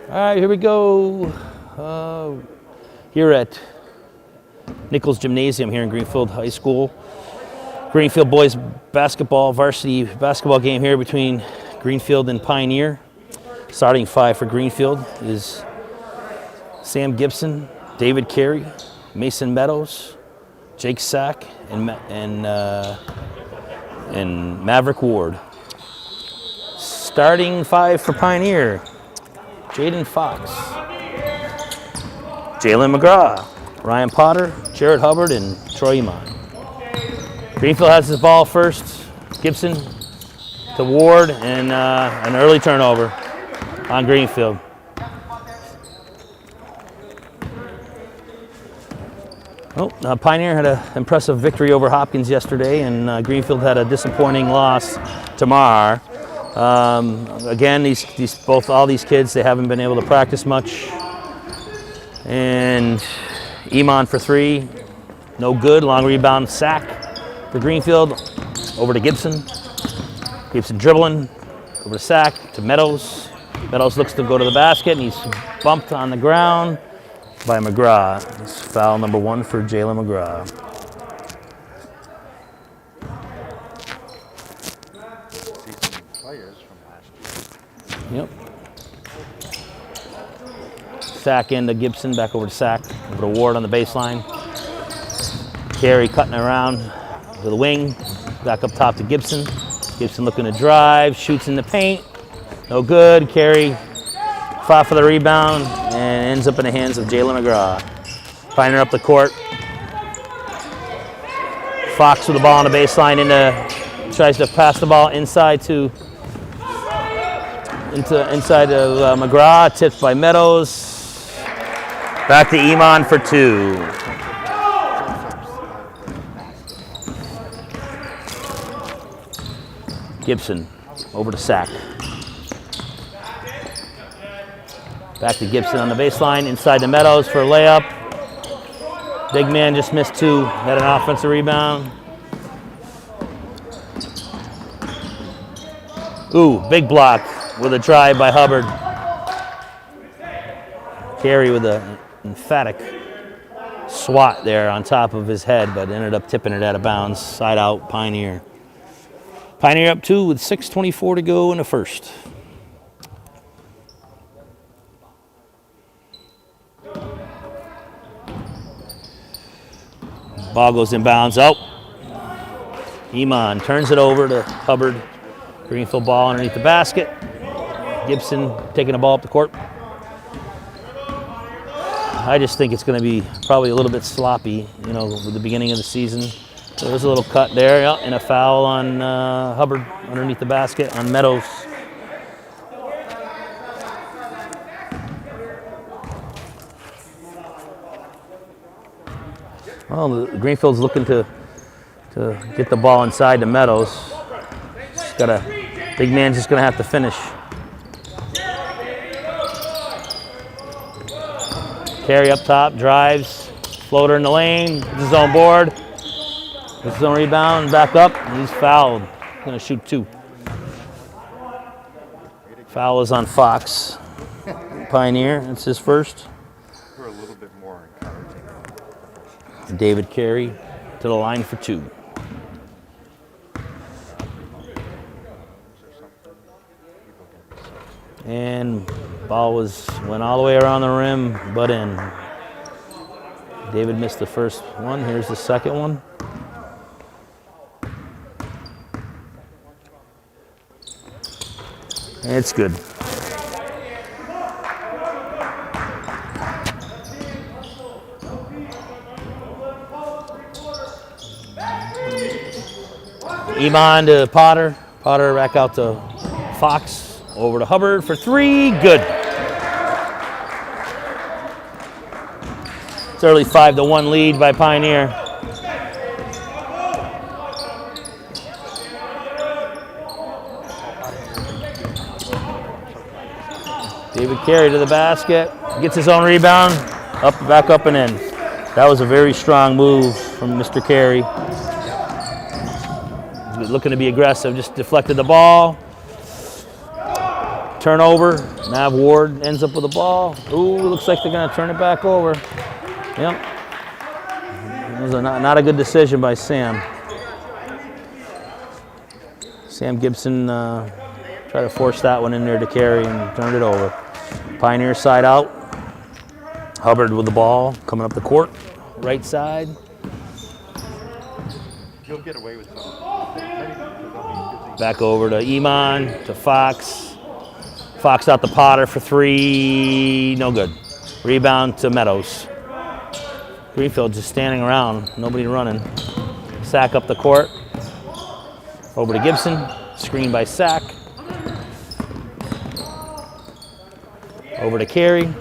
All right, here we go. Here at Nichols Gymnasium here in Greenfield High School. Greenfield boys basketball, varsity basketball game here between Greenfield and Pioneer. Starting five for Greenfield is Sam Gibson, David Carey, Mason Meadows, Jake Sack, and Maverick Ward. Starting five for Pioneer, Jaden Fox, Jalen McGraw, Ryan Potter, Jared Hubbard, and Troy Iman. Greenfield has his ball first. Gibson to Ward, and an early turnover on Greenfield. Pioneer had an impressive victory over Hopkins yesterday, and Greenfield had a disappointing loss tomorrow. Again, all these kids, they haven't been able to practice much. And Iman for three, no good. Long rebound, sack for Greenfield. Over to Gibson. Gibson dribbling, over to Sack, to Meadows. Meadows looks to go to the basket, and he's bumped on the ground by McGraw. It's foul number one for Jalen McGraw. Players from last year. Yep. Sack into Gibson, back over to Sack, over to Ward on the baseline. Carey cutting around to the wing, back up top to Gibson. Gibson looking to drive, shoots in the paint, no good. Carey fought for the rebound and ends up in the hands of Jalen McGraw. Pioneer up the court. Fox with the ball on the baseline, tries to pass the ball inside of McGraw, tipped by Meadows. Back to Iman for two. Gibson over to Sack. Back to Gibson on the baseline, inside the Meadows for a layup. Big man just missed two, had an offensive rebound. Ooh, big block with a drive by Hubbard. Carey with an emphatic swat there on top of his head, but ended up tipping it out of bounds. Side out, Pioneer. Pioneer up two with 6:24 to go in the first. Ball goes inbounds. Iman turns it over to Hubbard. Greenfield ball underneath the basket. Gibson taking the ball up the court. I just think it's going to be probably a little bit sloppy, with the beginning of the season. So there's a little cut there, and a foul on Hubbard underneath the basket on Meadows. Well, Greenfield's looking to get the ball inside the Meadows. Big man's just going to have to finish. Carey up top, drives, floater in the lane, gets his own board, gets his own rebound, back up, and he's fouled. He's going to shoot two. Foul is on Fox. Pioneer, it's his first. We're a little bit more encouraging. David Carey to the line for two. And ball went all the way around the rim, but in. David missed the first one. Here's the second one. It's good. Iman to Potter. Potter back out to Fox. Over to Hubbard for three. Good. It's early 5-1 lead by Pioneer. David Carey to the basket. Gets his own rebound. Back up and in. That was a very strong move from Mr. Carey. Looking to be aggressive. Just deflected the ball. turnover. Mav Ward ends up with the ball. Ooh, looks like they're going to turn it back over. Yep. It was not a good decision by Sam. Sam Gibson tried to force that one in there to carry and turned it over. Pioneer side out. Hubbard with the ball coming up the court, right side. You'll get away with something. Back over to Iman, to Fox. Fox out to Potter for 3, no good. Rebound to Meadows. Greenfield just standing around, nobody running. Sack up the court. Over to Gibson, screen by Sack. Over to Carey.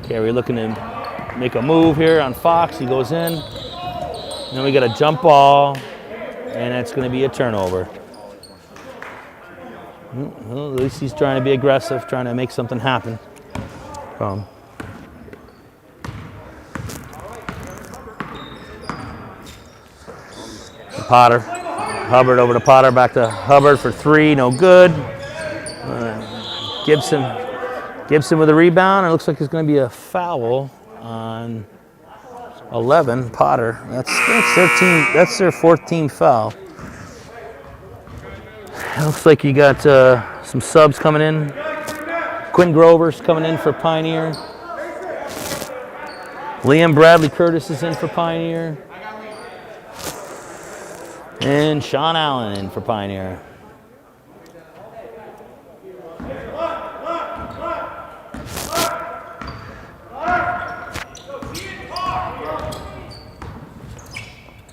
Carey looking to make a move here on Fox. He goes in. Then we got a jump ball, and it's going to be a turnover. Well, at least he's trying to be aggressive, trying to make something happen. Potter. Hubbard over to Potter, back to Hubbard for 3, no good. Gibson with a rebound. It looks like it's going to be a foul on 11, Potter. That's their 14th foul. It looks like you got some subs coming in. Quinn Grover's coming in for Pioneer. Liam Bradley Curtis is in for Pioneer. And Sean Allen in for Pioneer.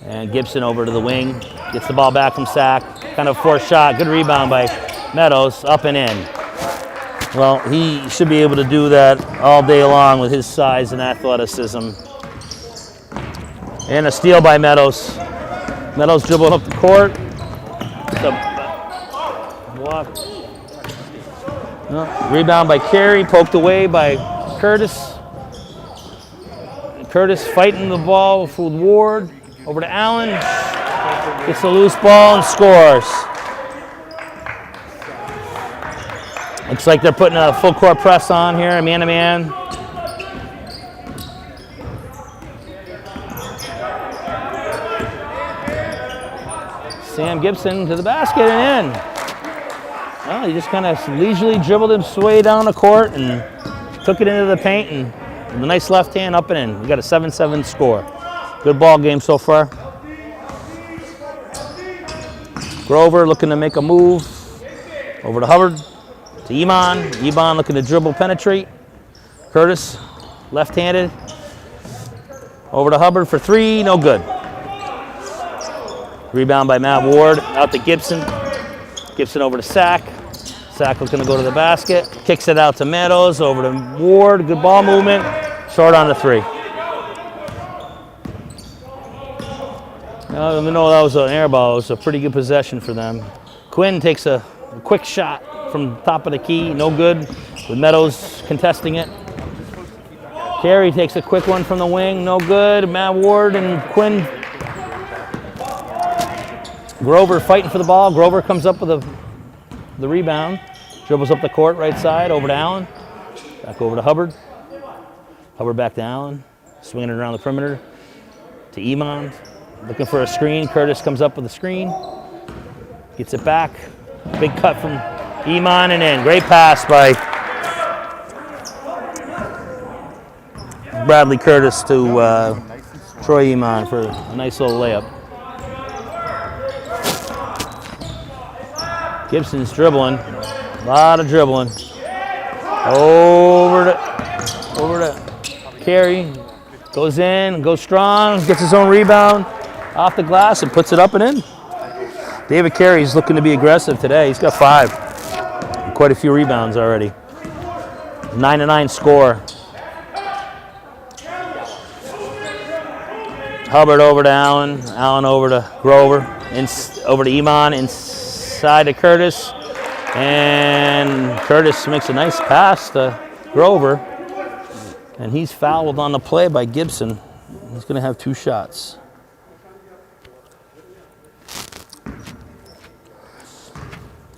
And Gibson over to the wing. Gets the ball back from Sack. Kind of forced shot. Good rebound by Meadows. Up and in. Well, he should be able to do that all day long with his size and athleticism. And a steal by Meadows. Meadows dribbling up the court. Block. No, rebound by Carey. Poked away by Curtis. Curtis fighting the ball with Ward. Over to Allen. Gets the loose ball and scores. Looks like they're putting a full court press on here, man-to-man. Sam Gibson to the basket and in. Well, he just kind of leisurely dribbled his way down the court and took it into the paint, and with a nice left hand up and in. We got a 7-7 score. Good ball game so far. Grover looking to make a move. Over to Hubbard. To Iman. Iman looking to dribble, penetrate. Curtis, left-handed. Over to Hubbard for 3, no good. Rebound by Matt Ward. Out to Gibson. Gibson over to Sack. Sack looking to go to the basket. Kicks it out to Meadows. Over to Ward. Good ball movement. Short on the 3. Even though that was an air ball, it was a pretty good possession for them. Quinn takes a quick shot from the top of the key, no good, with Meadows contesting it. Carey takes a quick one from the wing, no good. Matt Ward and Quinn. Grover fighting for the ball. Grover comes up with the rebound, dribbles up the court, right side, over to Allen. Back over to Hubbard. Hubbard back to Allen, swinging it around the perimeter to Iman. Looking for a screen. Curtis comes up with a screen. Gets it back. Big cut from Iman and in. Great pass by Bradley Curtis to Troy Iman for a nice little layup. Gibson's dribbling. A lot of dribbling. Over to Carey. Goes in, goes strong, gets his own rebound. Off the glass and puts it up and in. David Carey's looking to be aggressive today. He's got 5. Quite a few rebounds already. 9-9 score. Hubbard over to Allen. Allen over to Grover. Over to Iman. Inside to Curtis. And Curtis makes a nice pass to Grover. And he's fouled on the play by Gibson. He's going to have 2 shots.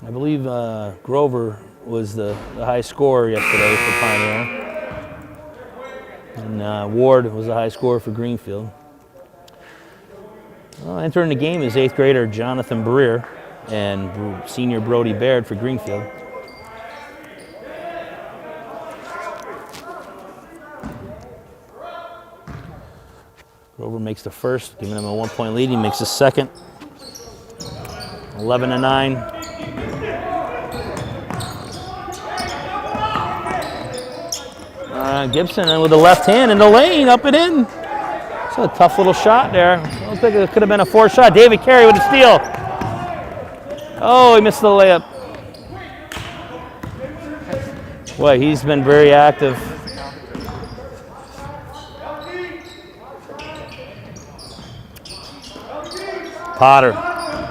I believe Grover was the high scorer yesterday for Pioneer. And Ward was the high scorer for Greenfield. Well, entering the game is 8th grader Jonathan Breer and senior Brody Baird for Greenfield. Grover makes the first, giving him a 1-point lead. He makes the second. 11-9. Gibson and with the left hand in the lane, up and in. It's a tough little shot there. Looks like it could have been a 4 shot. David Carey with the steal. Oh, he missed the layup. Boy, he's been very active. Potter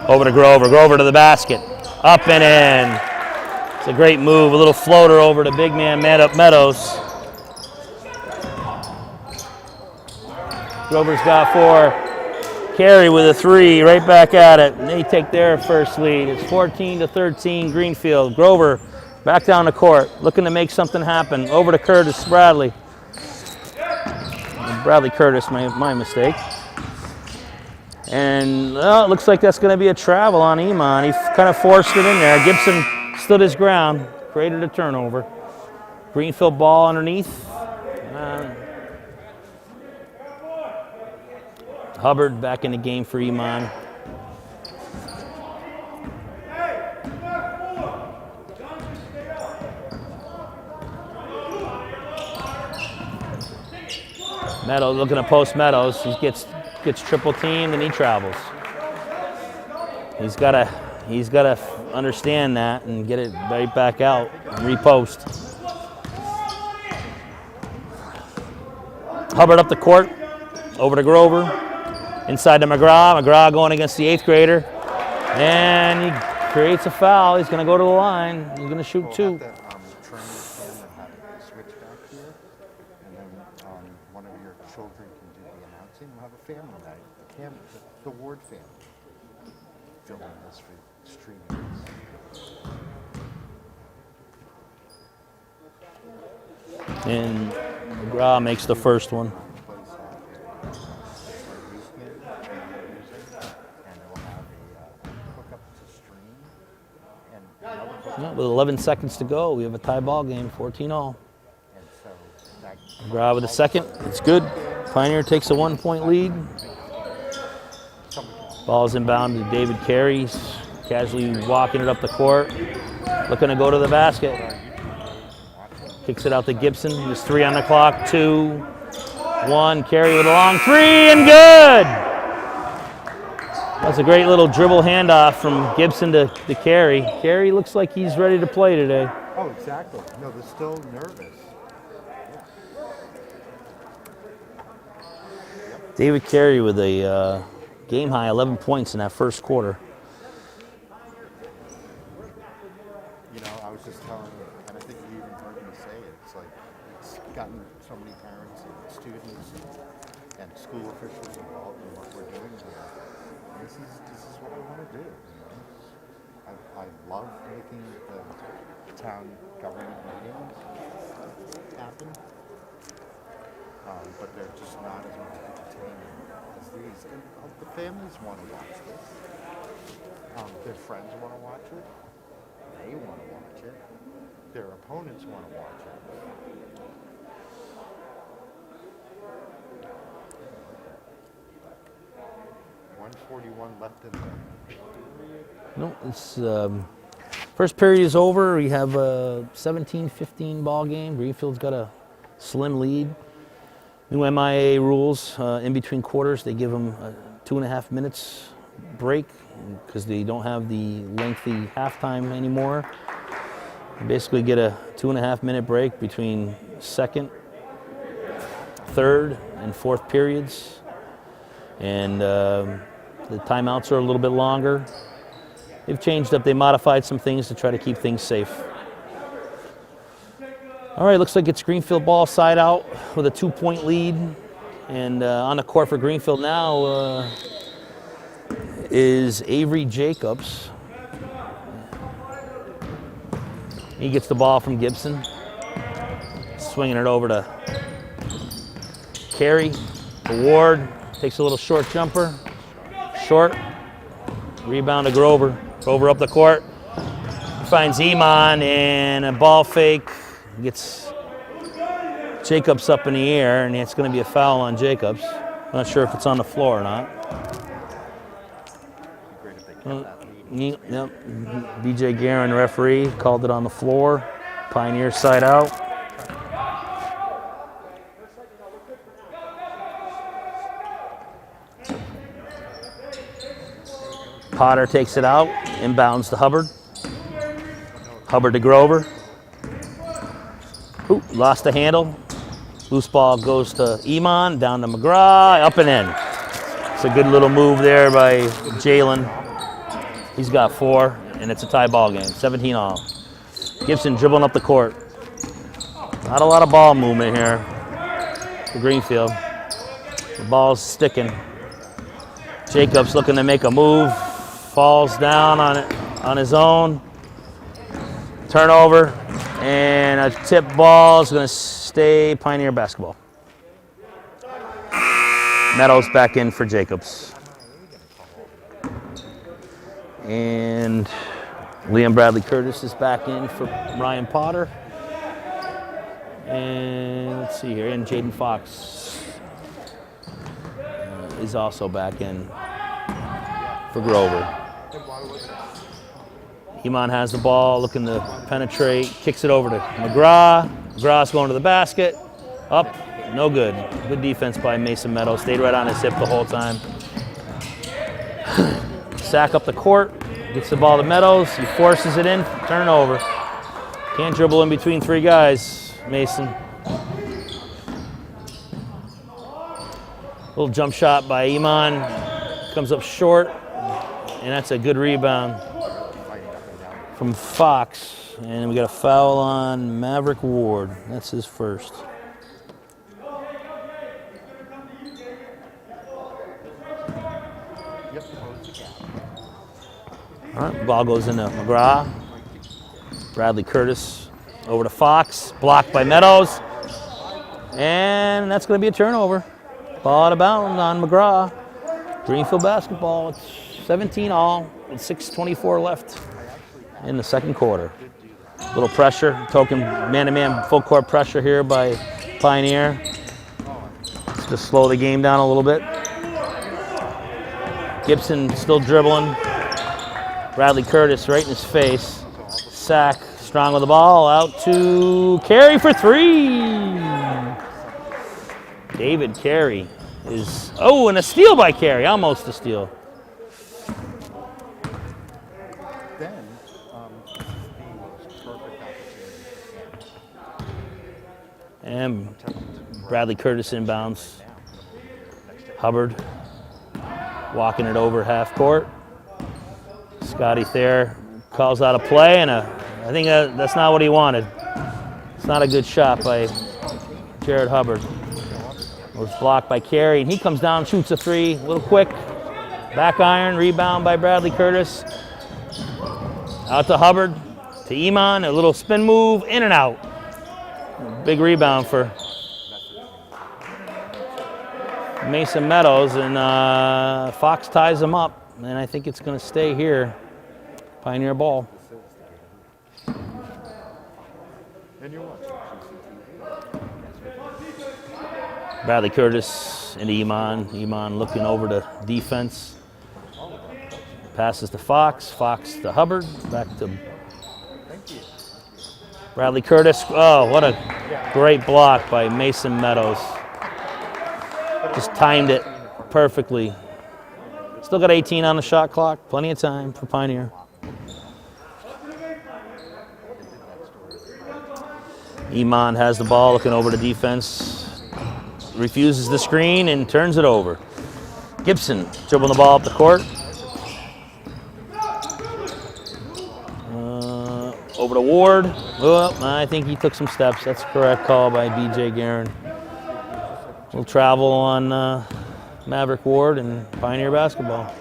over to Grover. Grover to the basket. Up and in. It's a great move. A little floater over to big man Meadows. Grover's got 4. Carey with a 3, right back at it. And they take their first lead. It's 14-13 Greenfield. Grover back down the court, looking to make something happen. Over to Curtis Bradley. Bradley Curtis, my mistake. And well, it looks like that's going to be a travel on Iman. He kind of forced it in there. Gibson stood his ground, created a turnover. Greenfield ball underneath. Hubbard back in the game for Iman. Meadows looking to post Meadows. He gets triple teamed and he travels. He's got to understand that and get it right back out and repost. Hubbard up the court, over to Grover. Inside to McGraw. McGraw going against the 8th grader. And he creates a foul. He's going to go to the line. He's going to shoot 2. Switch back here, and then one of your children can do the announcing. We'll have a family night. The Ward family. Filming this for streaming this. And McGraw makes the first one. With 11 seconds to go, we have a tie ball game, 14-all. McGraw with a second. It's good. Pioneer takes a 1-point lead. Ball's inbound to David Carey. He's casually walking it up the court. Looking to go to the basket. Kicks it out to Gibson. There's 3 on the clock. 2, 1. Carey with a long 3 and good! That's a great little dribble handoff from Gibson to Carey. Carey looks like he's ready to play today. Oh, exactly. No, they're still nervous. David Carey with a game high 11 points in that first quarter. You know, I was just telling you, and I think you even heard me say it, it's like it's gotten so many parents and students and school officials involved in what we're doing here. This is what I want to do. You know? I love making the town government meetings happen, but they're just not as much entertainment as these. And the families want to watch this. Their friends want to watch it. They want to watch it. Their opponents want to watch it. 141 left in the... No, it's first period is over. We have a 17-15 ball game. Greenfield's got a slim lead. New MIA rules in between quarters. They give them a 2.5 minutes break because they don't have the lengthy halftime anymore. You basically get a 2.5 minute break between second, third, and fourth periods. And the timeouts are a little bit longer. They've changed up, they modified some things to try to keep things safe. All right, looks like it's Greenfield ball side out with a 2-point lead. And on the court for Greenfield now is Avery Jacobs. He gets the ball from Gibson. Swinging it over to Carey. To Ward. Takes a little short jumper. Short. Rebound to Grover. Grover up the court. Finds Iman and a ball fake. Gets Jacobs up in the air, and it's going to be a foul on Jacobs. I'm not sure if it's on the floor or not. Yep. BJ Guerin, referee, called it on the floor. Pioneer side out. Potter takes it out, inbounds to Hubbard. Hubbard to Grover. Ooh, lost the handle. Loose ball goes to Iman, down to McGraw, up and in. It's a good little move there by Jalen. He's got 4, and it's a tie ball game, 17 all. Gibson dribbling up the court. Not a lot of ball movement here for Greenfield. The ball's sticking. Jacobs looking to make a move. Falls down on his own. Turnover, and a tip ball is going to stay Pioneer basketball. Meadows back in for Jacobs. And Liam Bradley Curtis is back in for Ryan Potter. And let's see here, and Jaden Fox is also back in for Grover. Iman has the ball, looking to penetrate, kicks it over to McGraw. McGraw's going to the basket. Up, no good. Good defense by Mason Meadows. Stayed right on his hip the whole time. Sack up the court, gets the ball to Meadows. He forces it in, turnover. Can't dribble in between 3 guys, Mason. Little jump shot by Iman. Comes up short, and that's a good rebound from Fox, and we got a foul on Maverick Ward. That's his first. All right, ball goes into McGraw. Bradley Curtis over to Fox, blocked by Meadows, and that's going to be a turnover. Ball out of bounds on McGraw. Greenfield basketball. It's 17 all with 6:24 left in the second quarter. Little pressure, token man-to-man full court pressure here by Pioneer. Just to slow the game down a little bit. Gibson still dribbling. Bradley Curtis right in his face. Sack, strong with the ball, out to Carey for 3. David Carey is, oh, and a steal by Carey, almost a steal. And Bradley Curtis inbounds. Hubbard walking it over half court. Scotty Thayer calls out a play, and I think that's not what he wanted. It's not a good shot by Jared Hubbard. It was blocked by Carey, and he comes down, shoots a 3, a little quick. Back iron, rebound by Bradley Curtis. Out to Hubbard, to Iman, a little spin move, in and out. Big rebound for Mason Meadows, and Fox ties him up, and I think it's going to stay here. Pioneer ball. Bradley Curtis and Iman. Iman looking over to defense. Passes to Fox. Fox to Hubbard. Back to Bradley Curtis. Oh, what a great block by Mason Meadows. Just timed it perfectly. Still got 18 on the shot clock. Plenty of time for Pioneer. Iman has the ball, looking over to defense. Refuses the screen and turns it over. Gibson dribbling the ball up the court. Over to Ward. Oh, I think he took some steps. That's a correct call by BJ Guerin. We'll travel on Maverick Ward and Pioneer basketball.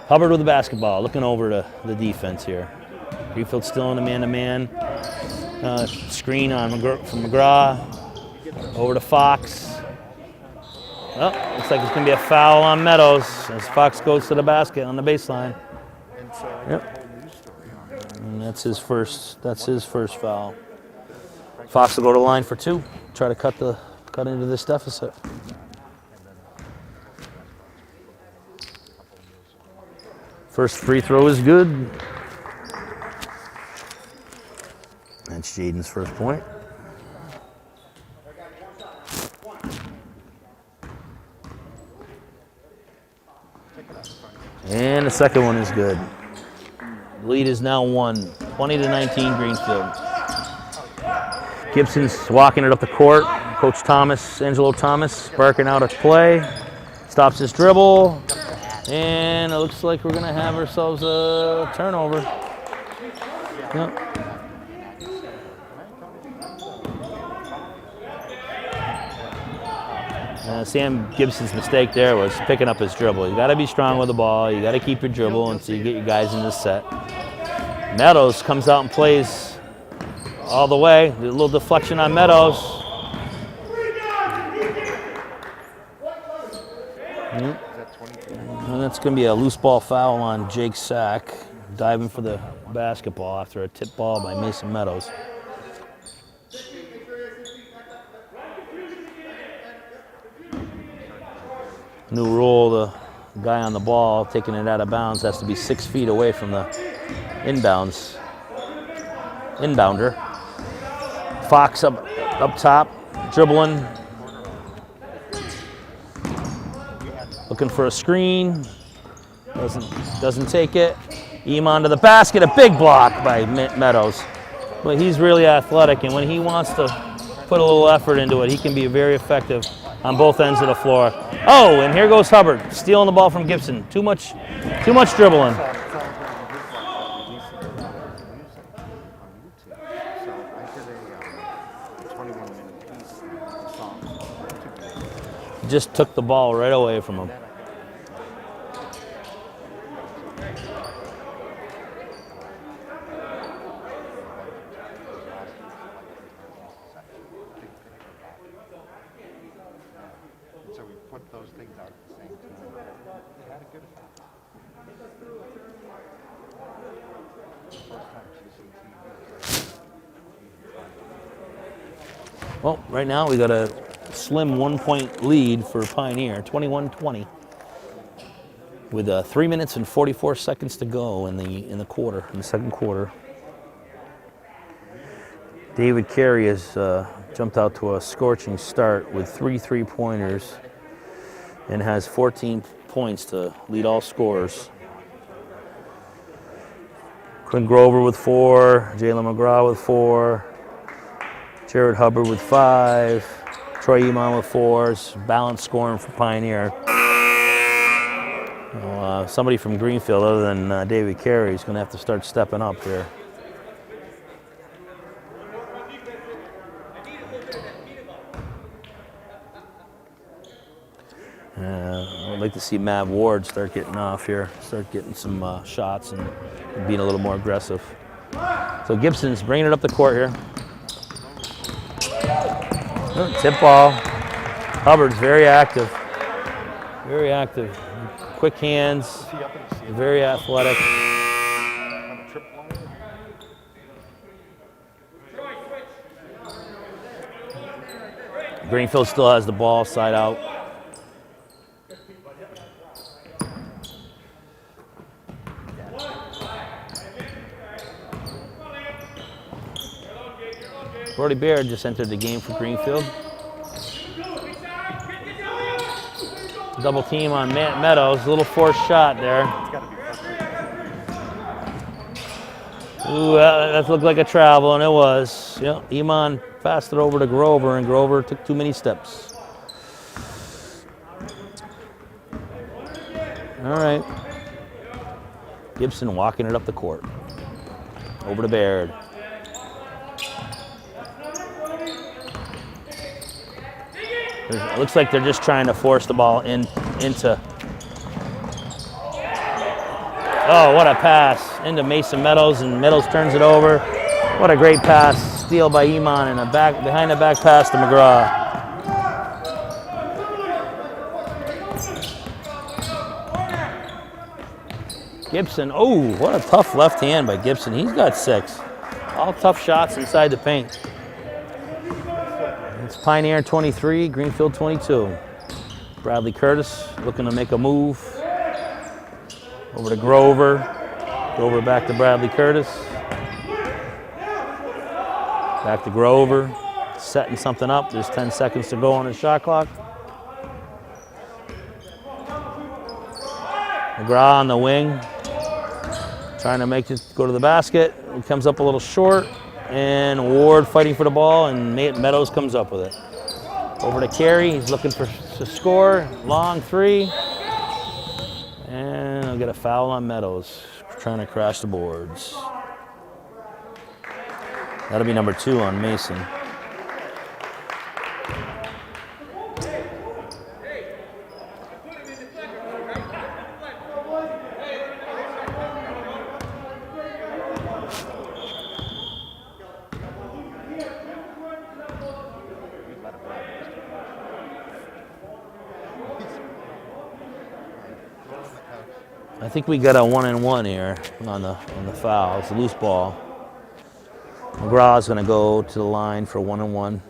Hubbard with the basketball, looking over to the defense here. Greenfield still in the man-to-man. Screen on from McGraw. Over to Fox. Oh, looks like it's going to be a foul on Meadows as Fox goes to the basket on the baseline. Yep. And that's his first foul. Fox will go to the line for 2. Try to cut into this deficit. First free throw is good. That's Jaden's first point. And the second one is good. The lead is now 20-19 Greenfield. Gibson's walking it up the court. Coach Thomas, Angelo Thomas, sparking out a play. Stops his dribble. And it looks like we're going to have ourselves a turnover. Yep. Sam Gibson's mistake there was picking up his dribble. You got to be strong with the ball. You got to keep your dribble until you get your guys in the set. Meadows comes out and plays all the way. A little deflection on Meadows. And that's going to be a loose ball foul on Jake Sack, diving for the basketball after a tip ball by Mason Meadows. New rule, the guy on the ball taking it out of bounds has to be 6 feet away from the inbounder. Fox up top, dribbling. Looking for a screen. Doesn't take it. Iman to the basket, a big block by Meadows. But he's really athletic, and when he wants to put a little effort into it, he can be very effective on both ends of the floor. Oh, and here goes Hubbard, stealing the ball from Gibson. Too much dribbling. Just took the ball right away from him. So we put those things out at the same time. It had a good effect. First time GCTV. Well, right now we got a slim 1-point lead for Pioneer, 21-20, with 3 minutes and 44 seconds to go in the second quarter. David Carey has jumped out to a scorching start with 3 3-pointers and has 14 points to lead all scorers. Quinn Grover with 4, Jalen McGraw with 4, Jared Hubbard with 5, Troy Iman with 4s, balanced scoring for Pioneer. Somebody from Greenfield other than David Carey is going to have to start stepping up here. I'd like to see Matt Ward start getting off here, start getting some shots and being a little more aggressive. So Gibson's bringing it up the court here. Tip ball. Hubbard's very active. Very active. Quick hands. Very athletic. Greenfield still has the ball side out. Brody Baird just entered the game for Greenfield. Double team on Meadows, a little forced shot there. Ooh, that looked like a travel, and it was. Yep, Iman passed it over to Grover, and Grover took too many steps. All right. Gibson walking it up the court. Over to Baird. It looks like they're just trying to force the ball into Oh, what a pass into Mason Meadows, and Meadows turns it over. What a great pass. Steal by Iman and a behind the back pass to McGraw. Gibson, oh, what a tough left hand by Gibson. He's got 6. All tough shots inside the paint. It's Pioneer 23, Greenfield 22. Bradley Curtis looking to make a move. Over to Grover. Grover back to Bradley Curtis. Back to Grover. Setting something up. There's 10 seconds to go on his shot clock. McGraw on the wing. Trying to make it go to the basket. It comes up a little short. And Ward fighting for the ball, and Meadows comes up with it. Over to Carey. He's looking to score. Long 3. And I'll get a foul on Meadows. Trying to crash the boards. That'll be number 2 on Mason. I think we got a 1-and-1 here on the foul. It's a loose ball. McGraw's going to go to the line for 1-and-1.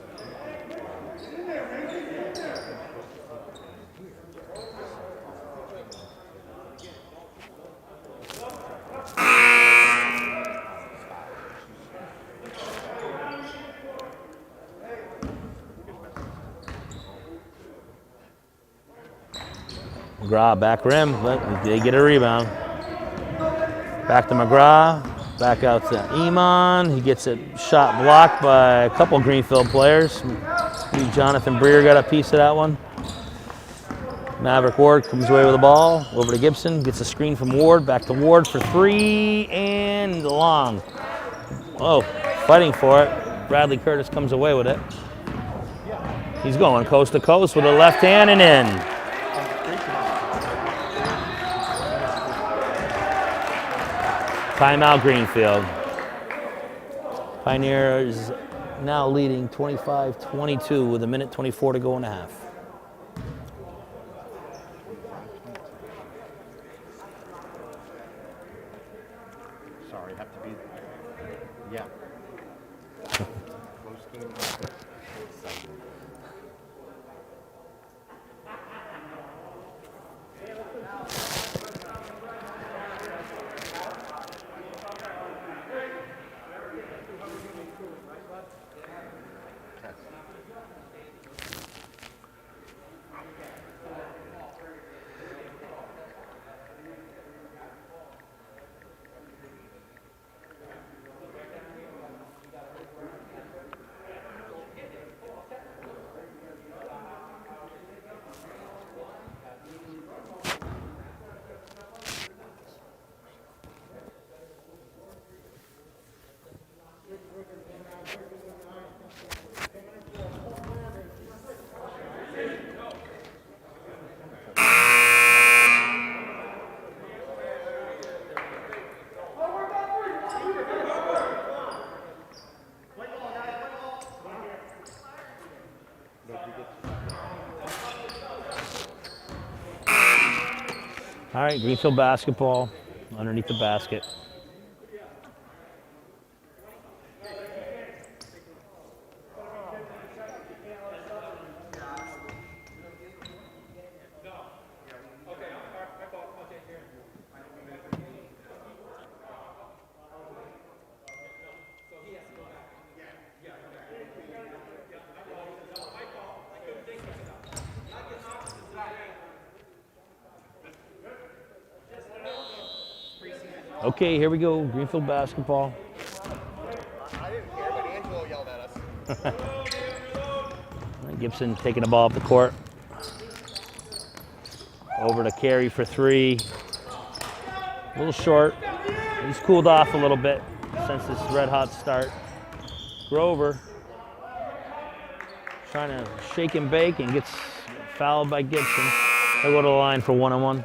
McGraw back rim, but they get a rebound. Back to McGraw, back out to Iman. He gets a shot blocked by a couple Greenfield players. Jonathan Breer got a piece of that one. Maverick Ward comes away with the ball. Over to Gibson, gets a screen from Ward. Back to Ward for 3 and long. Oh, fighting for it. Bradley Curtis comes away with it. He's going coast to coast with a left hand and in. Timeout Greenfield. Pioneer is now leading 25-22 with 1:24 to go in the half. Sorry, have to be. Yeah. Close game. All right, Greenfield basketball underneath the basket. Okay, here we go, Greenfield basketball. I didn't care, but Angelo yelled at us. Gibson taking the ball up the court. Over to Carey for 3. A little short. He's cooled off a little bit since this red hot start. Grover trying to shake and bake and gets fouled by Gibson. They'll go to the line for 1-on-1.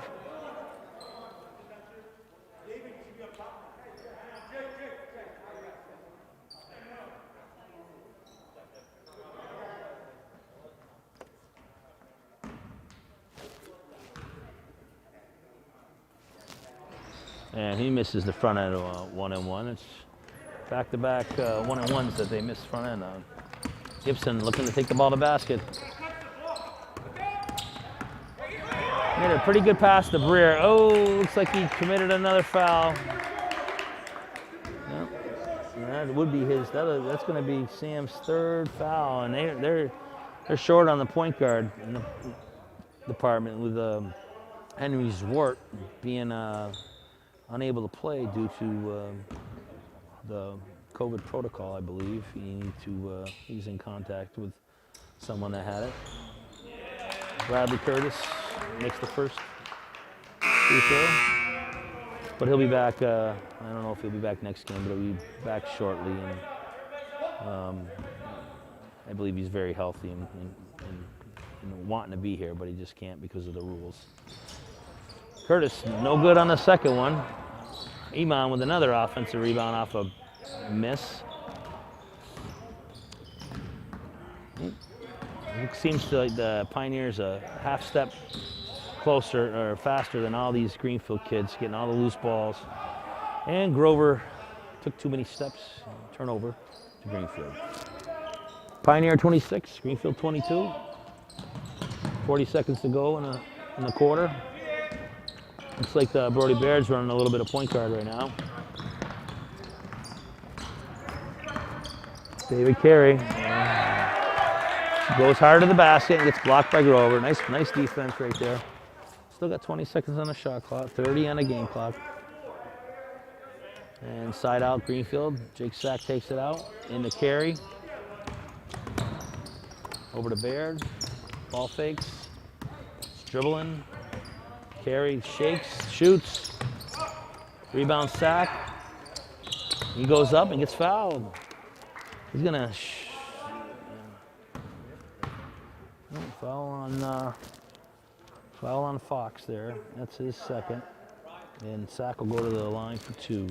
And he misses the front end of a 1-and-1. It's back-to-back 1-and-1s that they missed front end on. Gibson looking to take the ball to basket. Made a pretty good pass to Breer. Oh, looks like he committed another foul. Yep. That would be his. That's going to be Sam's third foul, and they're short on the point guard in the department with Henry Zwart being unable to play due to the COVID protocol, I believe. He's in contact with someone that had it. Bradley Curtis makes the first free throw, but he'll be back. I don't know if he'll be back next game, but he'll be back shortly. And I believe he's very healthy and wanting to be here, but he just can't because of the rules. Curtis, no good on the second one. Iman with another offensive rebound off a miss. It seems like the Pioneers a half step closer or faster than all these Greenfield kids, getting all the loose balls. And Grover took too many steps, turnover to Greenfield. Pioneer 26, Greenfield 22. 40 seconds to go in the quarter. Looks like Brody Baird's running a little bit of point guard right now. David Carey goes hard to the basket and gets blocked by Grover. Nice defense right there. Still got 20 seconds on the shot clock, 30 on the game clock. And side out Greenfield. Jake Sack takes it out into Carey. Over to Baird. Ball fakes. It's dribbling. Carey shakes, shoots. Rebound Sack. He goes up and gets fouled. He's gonna foul on Fox there. That's his second. And Sack will go to the line for 2.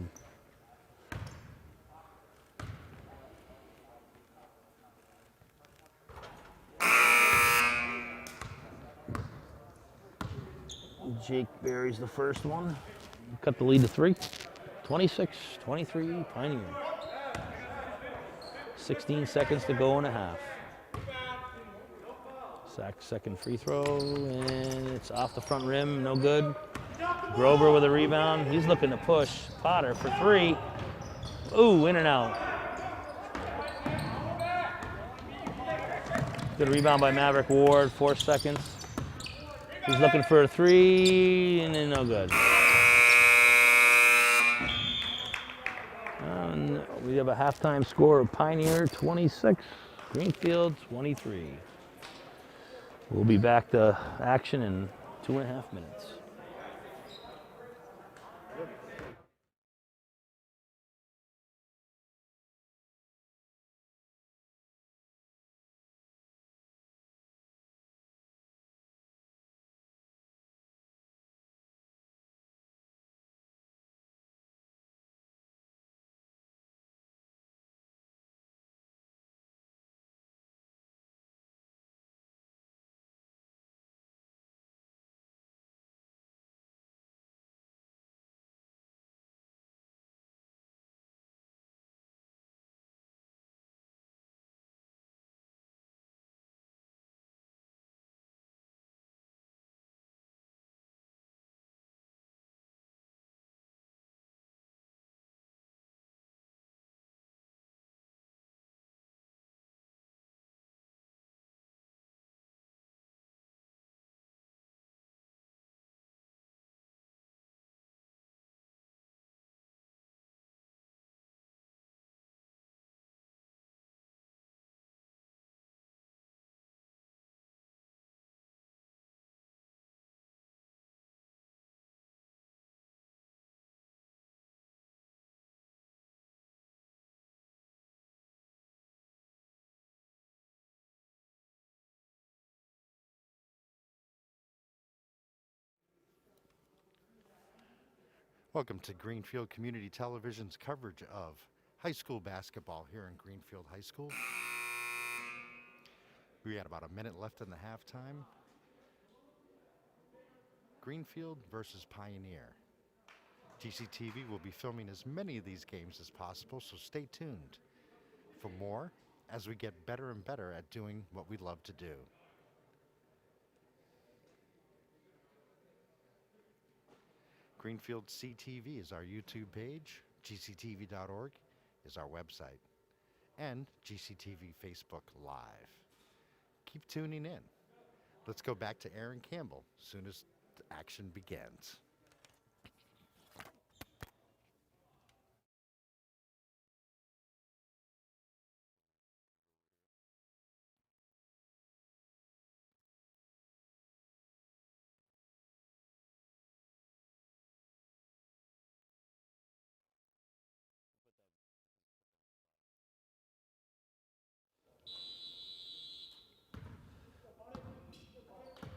Jake buries the first one. Cut the lead to 3. 26-23 Pioneer. 16 seconds to go and a half. Sack's second free throw, and it's off the front rim, no good. Grover with a rebound. He's looking to push Potter for 3. Ooh, in and out. Good rebound by Maverick Ward, 4 seconds. He's looking for a 3, and then no good. And we have a halftime score of Pioneer 26, Greenfield 23. We'll be back to action in 2.5 minutes. Welcome to Greenfield Community Television's coverage of high school basketball here in Greenfield High School. We had about a minute left in the halftime. Greenfield versus Pioneer. GCTV will be filming as many of these games as possible, so stay tuned for more as we get better and better at doing what we love to do. Greenfield CTV is our YouTube page, gctv.org is our website, and GCTV Facebook Live. Keep tuning in. Let's go back to Aaron Campbell as soon as the action begins.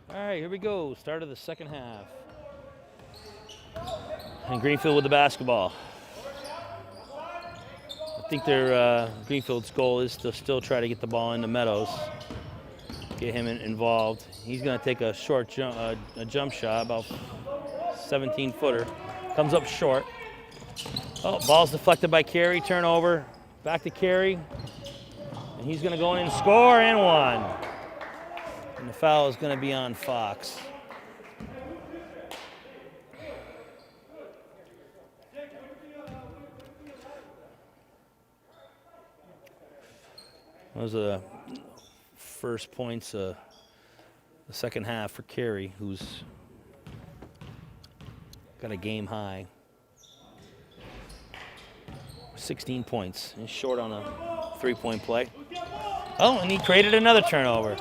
All right, here we go. Start of the second half. And Greenfield with the basketball. I think Greenfield's goal is to still try to get the ball into Meadows, get him involved. He's going to take a short jump shot, about 17-footer. Comes up short. Oh, ball's deflected by Carey. Turnover. Back to Carey. And he's going to go in and score, and one. And the foul is going to be on Fox. Those are the first points of the second half for Carey, who's got a game high. 16 points. He's short on a three-point play. Oh, and he created another turnover.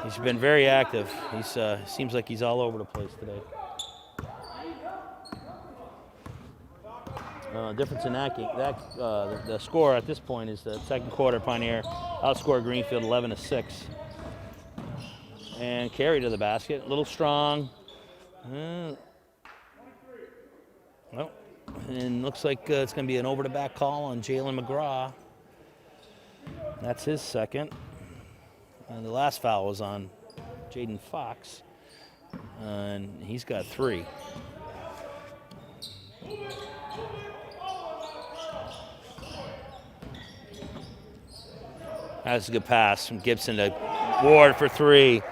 He's been very active. He's seems like he's all over the place today. Difference in the score at this point is the second quarter. Pioneer outscored Greenfield 11-6, and Carey to the basket. A little strong. Well, and looks like it's going to be an over-the-back call on Jalen McGraw. That's his second. And the last foul was on Jaden Fox, and he's got 3. That's a good pass from Gibson to Ward for 3.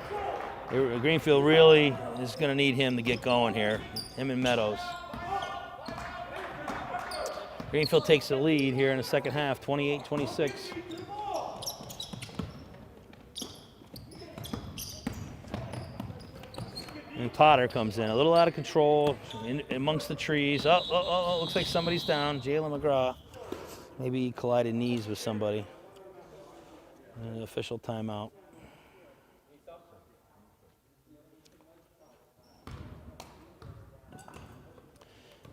Greenfield really is going to need him to get going here, him and Meadows. Greenfield takes the lead here in the second half, 28-26. And Potter comes in, a little out of control, amongst the trees. Oh, looks like somebody's down. Jalen McGraw. Maybe he collided knees with somebody. And the official timeout.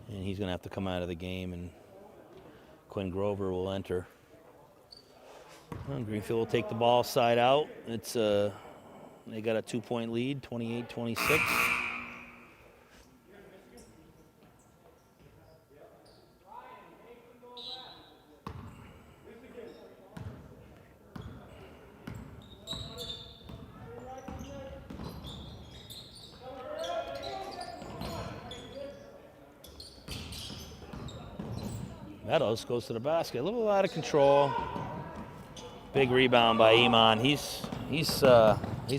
And he's going to have to come out of the game, and Quinn Grover will enter. And Greenfield will take the ball side out. It's they got a 2-point lead, 28-26. Meadows goes to the basket, a little out of control. Big rebound by Iman. He's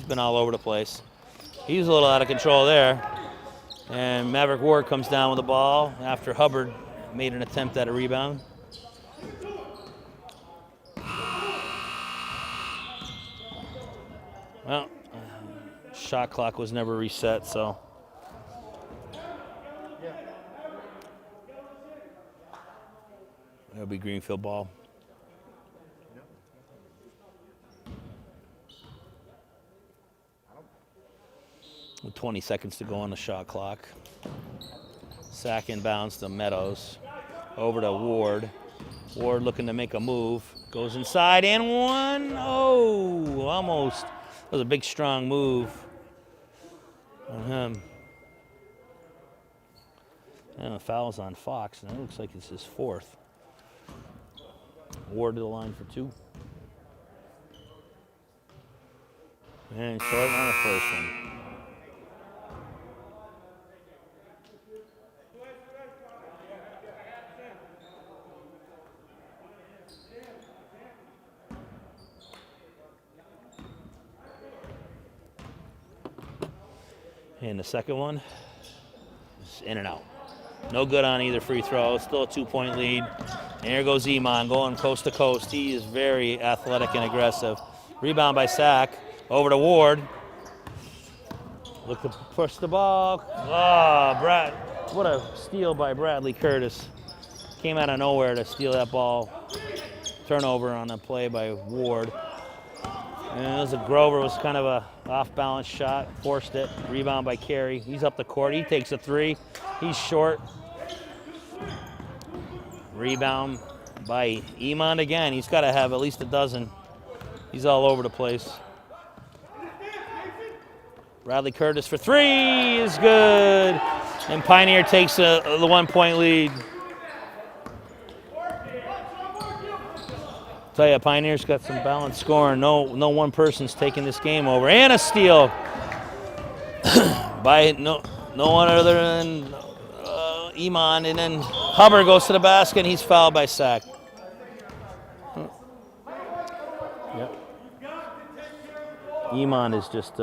been all over the place. He's a little out of control there. And Maverick Ward comes down with the ball after Hubbard made an attempt at a rebound. Well, shot clock was never reset, so. It'll be Greenfield ball. With 20 seconds to go on the shot clock. Sack inbounds to Meadows. Over to Ward. Ward looking to make a move. Goes inside and one. Oh, almost. That was a big, strong move on him. And the foul's on Fox, and it looks like it's his 4th. Ward to the line for 2. And short on the first one. And the second one is in and out. No good on either free throw. Still a 2-point lead. And here goes Iman going coast to coast. He is very athletic and aggressive. Rebound by Sack. Over to Ward. Look to push the ball. Oh, Brad. What a steal by Bradley Curtis. Came out of nowhere to steal that ball. Turnover on a play by Ward. And it was Grover was kind of a off-balance shot. Forced it. Rebound by Carey. He's up the court. He takes a three. He's short. Rebound by Iman again. He's got to have at least a dozen. He's all over the place. Bradley Curtis for three is good. And Pioneer takes the 1-point lead. Tell you, Pioneer's got some balanced scoring. No one person's taking this game over. And a steal by no one other than Iman. And then Hubbard goes to the basket, and he's fouled by Sack. Yep. Iman is just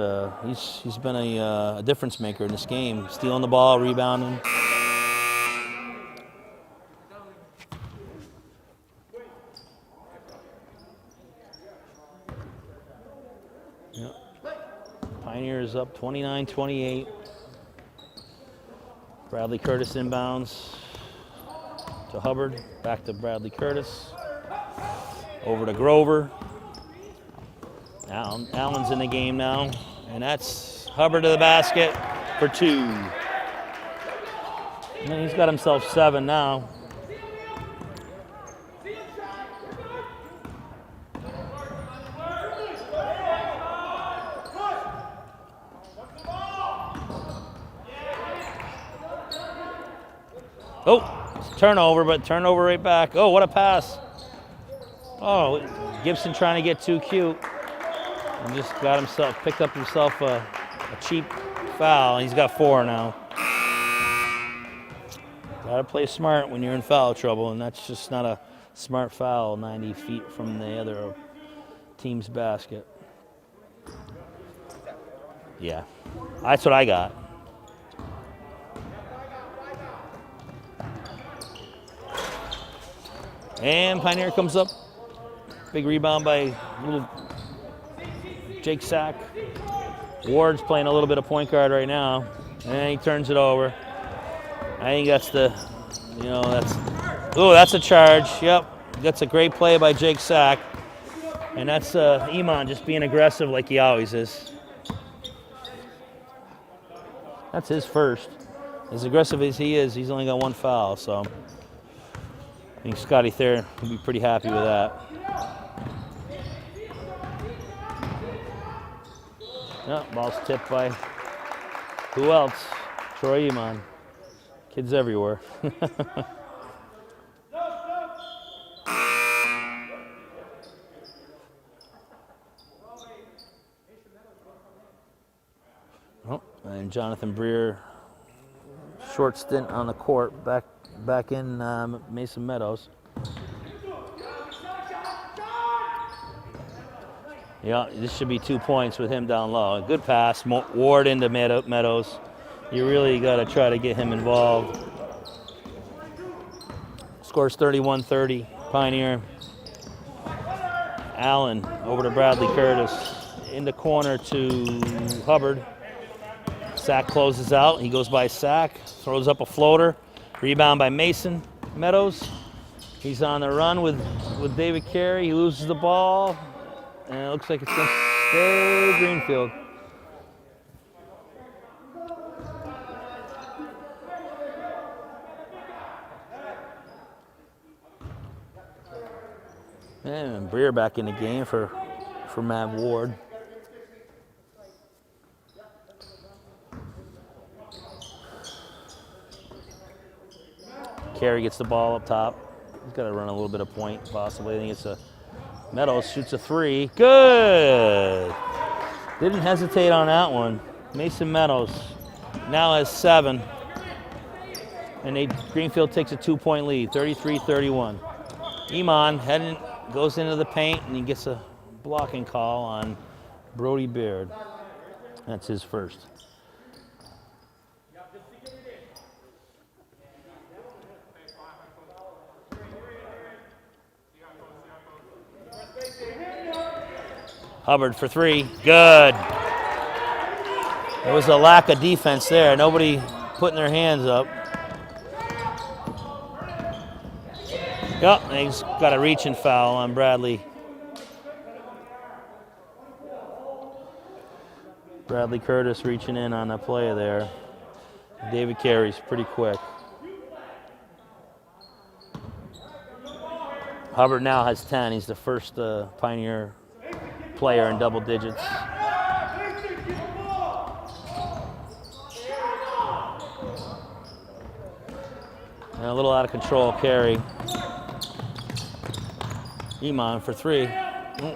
he's been a difference maker in this game, stealing the ball, rebounding. Yep. Pioneer is up 29-28. Bradley Curtis inbounds to Hubbard, back to Bradley Curtis, over to Grover. Allen's in the game now, and that's Hubbard to the basket for two. And he's got himself 7 now. Oh, it's turnover, but turnover right back. Oh, what a pass. Oh, Gibson trying to get too cute. And just picked up himself a cheap foul. He's got 4 now. Gotta play smart when you're in foul trouble, and that's just not a smart foul 90 feet from the other team's basket. Yeah, that's what I got. And Pioneer comes up. Big rebound by little Jake Sack. Ward's playing a little bit of point guard right now. And he turns it over. I think that's that's a charge. Yep, that's a great play by Jake Sack. And that's Iman just being aggressive like he always is. That's his first. As aggressive as he is, he's only got 1 foul, so I think Scotty Thayer will be pretty happy with that. Yeah, ball's tipped by who else? Troy Iman. Kids everywhere. Oh, and Jonathan Breer, short stint on the court, back in Mason Meadows. Yeah, this should be 2 points with him down low. A good pass, Ward into Meadows. You really got to try to get him involved. Scores 31-30, Pioneer. Allen over to Bradley Curtis. In the corner to Hubbard. Sack closes out. He goes by Sack, throws up a floater. Rebound by Mason Meadows. He's on the run with David Carey. He loses the ball. And it looks like it's going to stay Greenfield. And Breer back in the game for Mav Ward. Carey gets the ball up top. He's got to run a little bit of point, possibly. I think it's Meadows shoots a 3. Good. Didn't hesitate on that one. Mason Meadows now has 7. And Greenfield takes a 2-point lead, 33-31. Iman goes into the paint, and he gets a blocking call on Brody Beard. That's his first. Hubbard for three. Good. There was a lack of defense there. Nobody putting their hands up. Yep, and he's got a reaching foul on Bradley. Bradley Curtis reaching in on a play there. David Carey's pretty quick. Hubbard now has 10. He's the first Pioneer player in double digits. And a little out of control, Carey. Iman for three.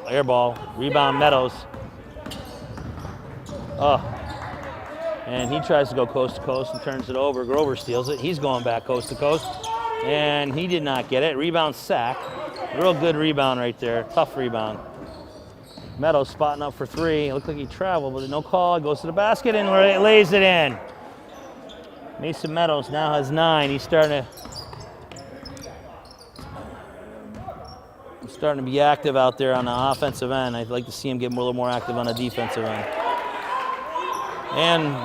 Air ball. Rebound, Meadows. Oh. And he tries to go coast to coast and turns it over. Grover steals it. He's going back coast to coast. And he did not get it. Rebound, sack. Real good rebound right there. Tough rebound. Meadows spotting up for three. It looked like he traveled, but no call. Goes to the basket and lays it in. Mason Meadows now has 9. He's starting to be active out there on the offensive end. I'd like to see him get a little more active on the defensive end. And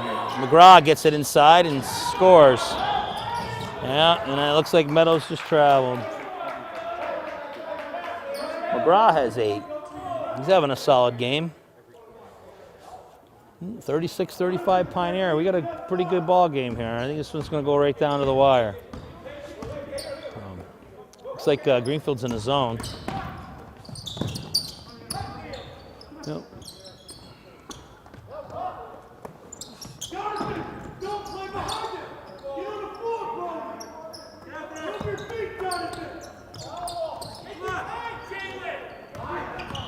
McGraw gets it inside and scores. Yeah, and it looks like Meadows just traveled. McGraw has 8. He's having a solid game. 36-35 Pioneer. We got a pretty good ball game here. I think this one's going to go right down to the wire. Looks like Greenfield's in the zone. Yep.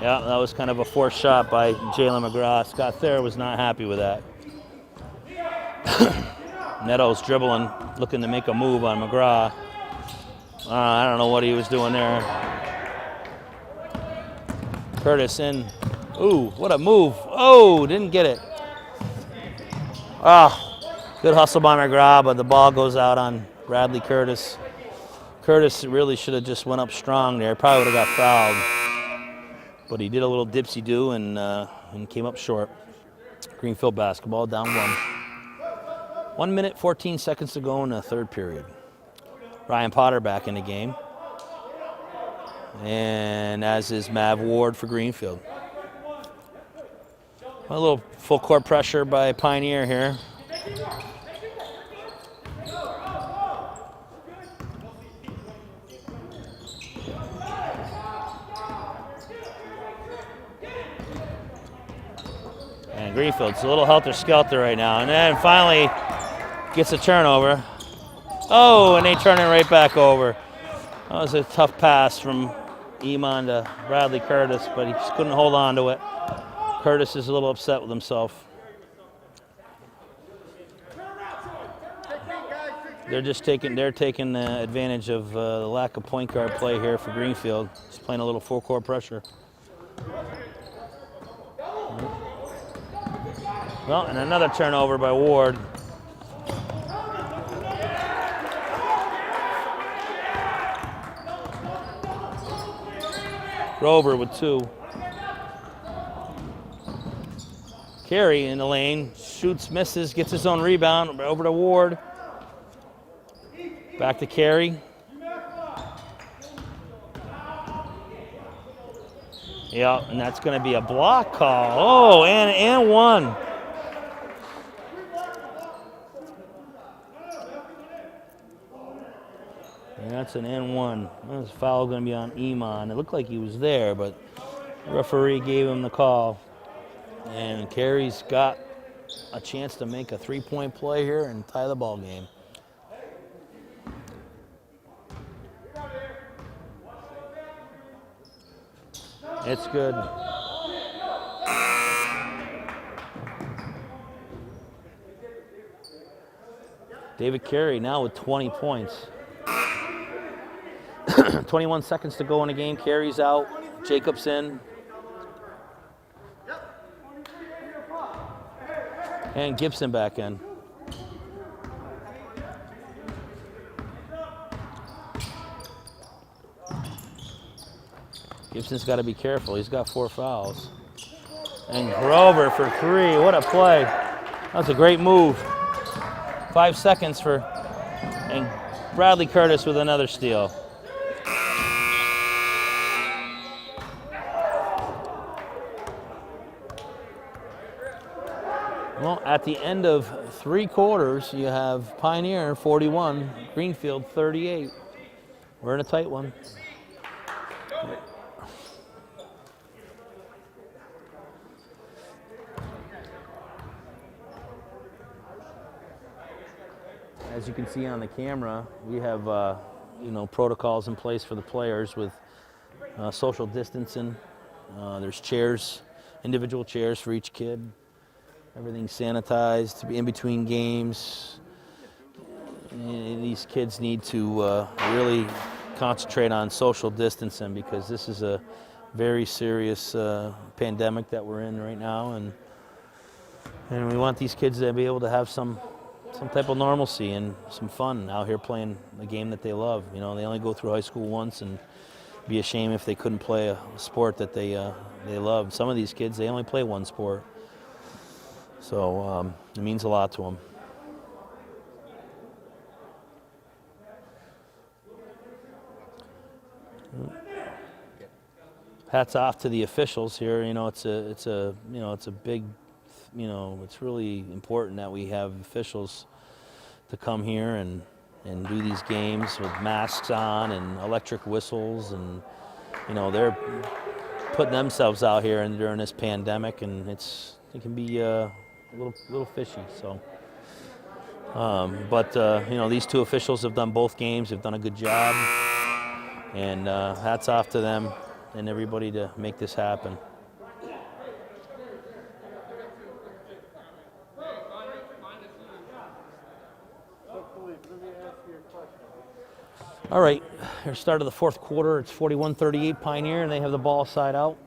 Yeah, that was kind of a forced shot by Jalen McGraw. Scott Thayer was not happy with that. Meadows dribbling, looking to make a move on McGraw. I don't know what he was doing there. Curtis in. Ooh, what a move. Oh, didn't get it. Good hustle by McGraw, but the ball goes out on Bradley Curtis. Curtis really should have just went up strong there. Probably would have got fouled. But he did a little dipsy-do and came up short. Greenfield basketball down 1. 1 minute, 14 seconds to go in the third period. Ryan Potter back in the game. And as is Mav Ward for Greenfield. A little full court pressure by Pioneer here. And Greenfield's a little helter-skelter right now. And then finally gets a turnover. Oh, and they turn it right back over. That was a tough pass from Iman to Bradley Curtis, but he just couldn't hold on to it. Curtis is a little upset with himself. They're taking advantage of the lack of point guard play here for Greenfield. Just playing a little full court pressure. Well, and another turnover by Ward. Grover with 2. Carey in the lane, shoots, misses, gets his own rebound, over to Ward. Back to Carey. Yeah, and that's going to be a block call. Oh, and 1. And that's an N1. That's a foul going to be on Iman. It looked like he was there, but the referee gave him the call. And Carey's got a chance to make a 3-point play here and tie the ball game. It's good. David Carey now with 20 points. 21 seconds to go in the game. Carey's out. Jacobs in. And Gibson back in. Gibson's got to be careful. He's got 4 fouls. And Grover for 3. What a play. That's a great move. 5 seconds for, and Bradley Curtis with another steal. Well, at the end of 3 quarters, you have Pioneer 41, Greenfield 38. We're in a tight one. As you can see on the camera, we have protocols in place for the players with social distancing. There's chairs, individual chairs for each kid. Everything's sanitized in between games. And these kids need to really concentrate on social distancing because this is a very serious pandemic that we're in right now, and we want these kids to be able to have some type of normalcy and some fun out here playing a game that they love. You know, they only go through high school once, and it'd be a shame if they couldn't play a sport that they love. Some of these kids, they only play one sport. So it means a lot to them. Hats off to the officials here. You know, it's a big, it's really important that we have officials to come here and do these games with masks on and electric whistles, and they're putting themselves out here and during this pandemic, and it can be a little fishy. So, but these 2 officials have done both games. They've done a good job, and hats off to them and everybody to make this happen. All right, here's the start of the 4th quarter. It's 41-38 Pioneer, and they have the ball side out.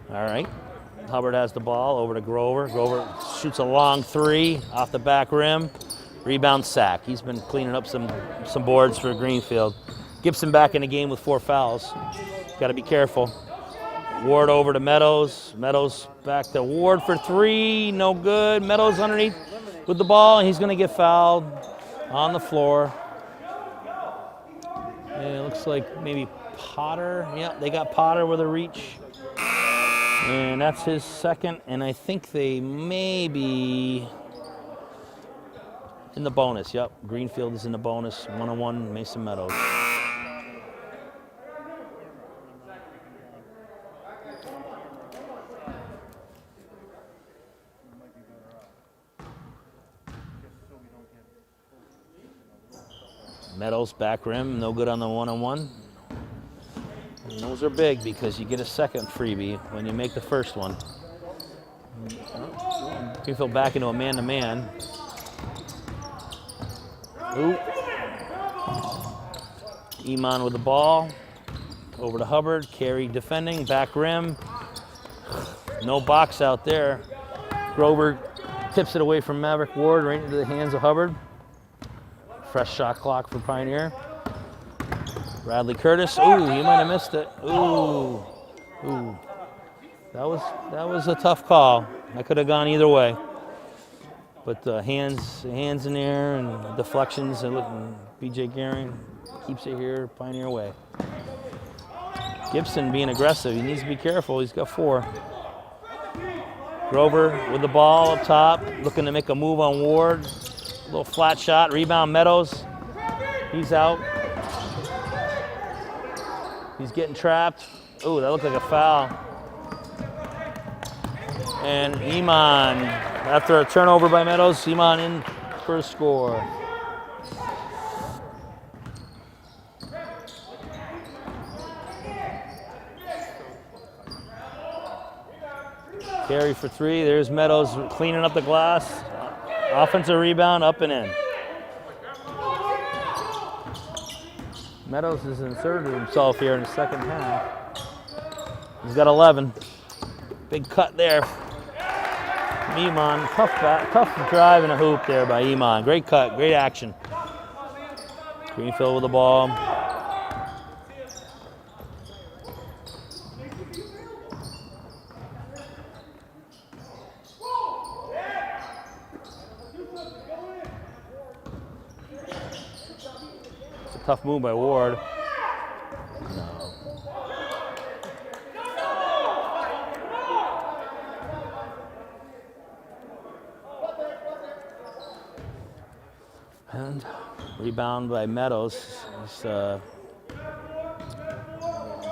All right, Hubbard has the ball over to Grover. Grover shoots a long 3 off the back rim. Rebound, sack. He's been cleaning up some boards for Greenfield. Gibson back in the game with 4 fouls. Got to be careful. Ward over to Meadows. Meadows back to Ward for 3. No good. Meadows underneath with the ball, and he's going to get fouled on the floor. And it looks like maybe Potter. Yeah, they got Potter with a reach. And that's his 2nd, and I think they may be in the bonus. Yep, Greenfield is in the bonus. 1-on-1, Mason Meadows. Meadows back rim, no good on the 1-on-1. And those are big because you get a 2nd freebie when you make the first one. Greenfield back into a man-to-man. Ooh. Iman with the ball. Over to Hubbard. Carey defending. Back rim. No box out there. Grover tips it away from Maverick Ward right into the hands of Hubbard. Fresh shot clock for Pioneer. Bradley Curtis. Ooh, he might have missed it. Ooh. Ooh. That was a tough call. That could have gone either way. But hands in the air and deflections, and looking, B.J. Gehring keeps it here, Pioneer way. Gibson being aggressive. He needs to be careful. He's got 4. Grover with the ball up top, looking to make a move on Ward. A little flat shot. Rebound Meadows. He's out. He's getting trapped. Ooh, that looked like a foul. And Iman, after a turnover by Meadows, Iman in for a score. Carey for 3. There's Meadows cleaning up the glass. Offensive rebound, up and in. Meadows has inserted himself here in the 2nd half. He's got 11. Big cut there. Iman, tough drive and a hoop there by Iman. Great cut, great action. Greenfield with the ball. It's a tough move by Ward. And rebound by Meadows. It's, ball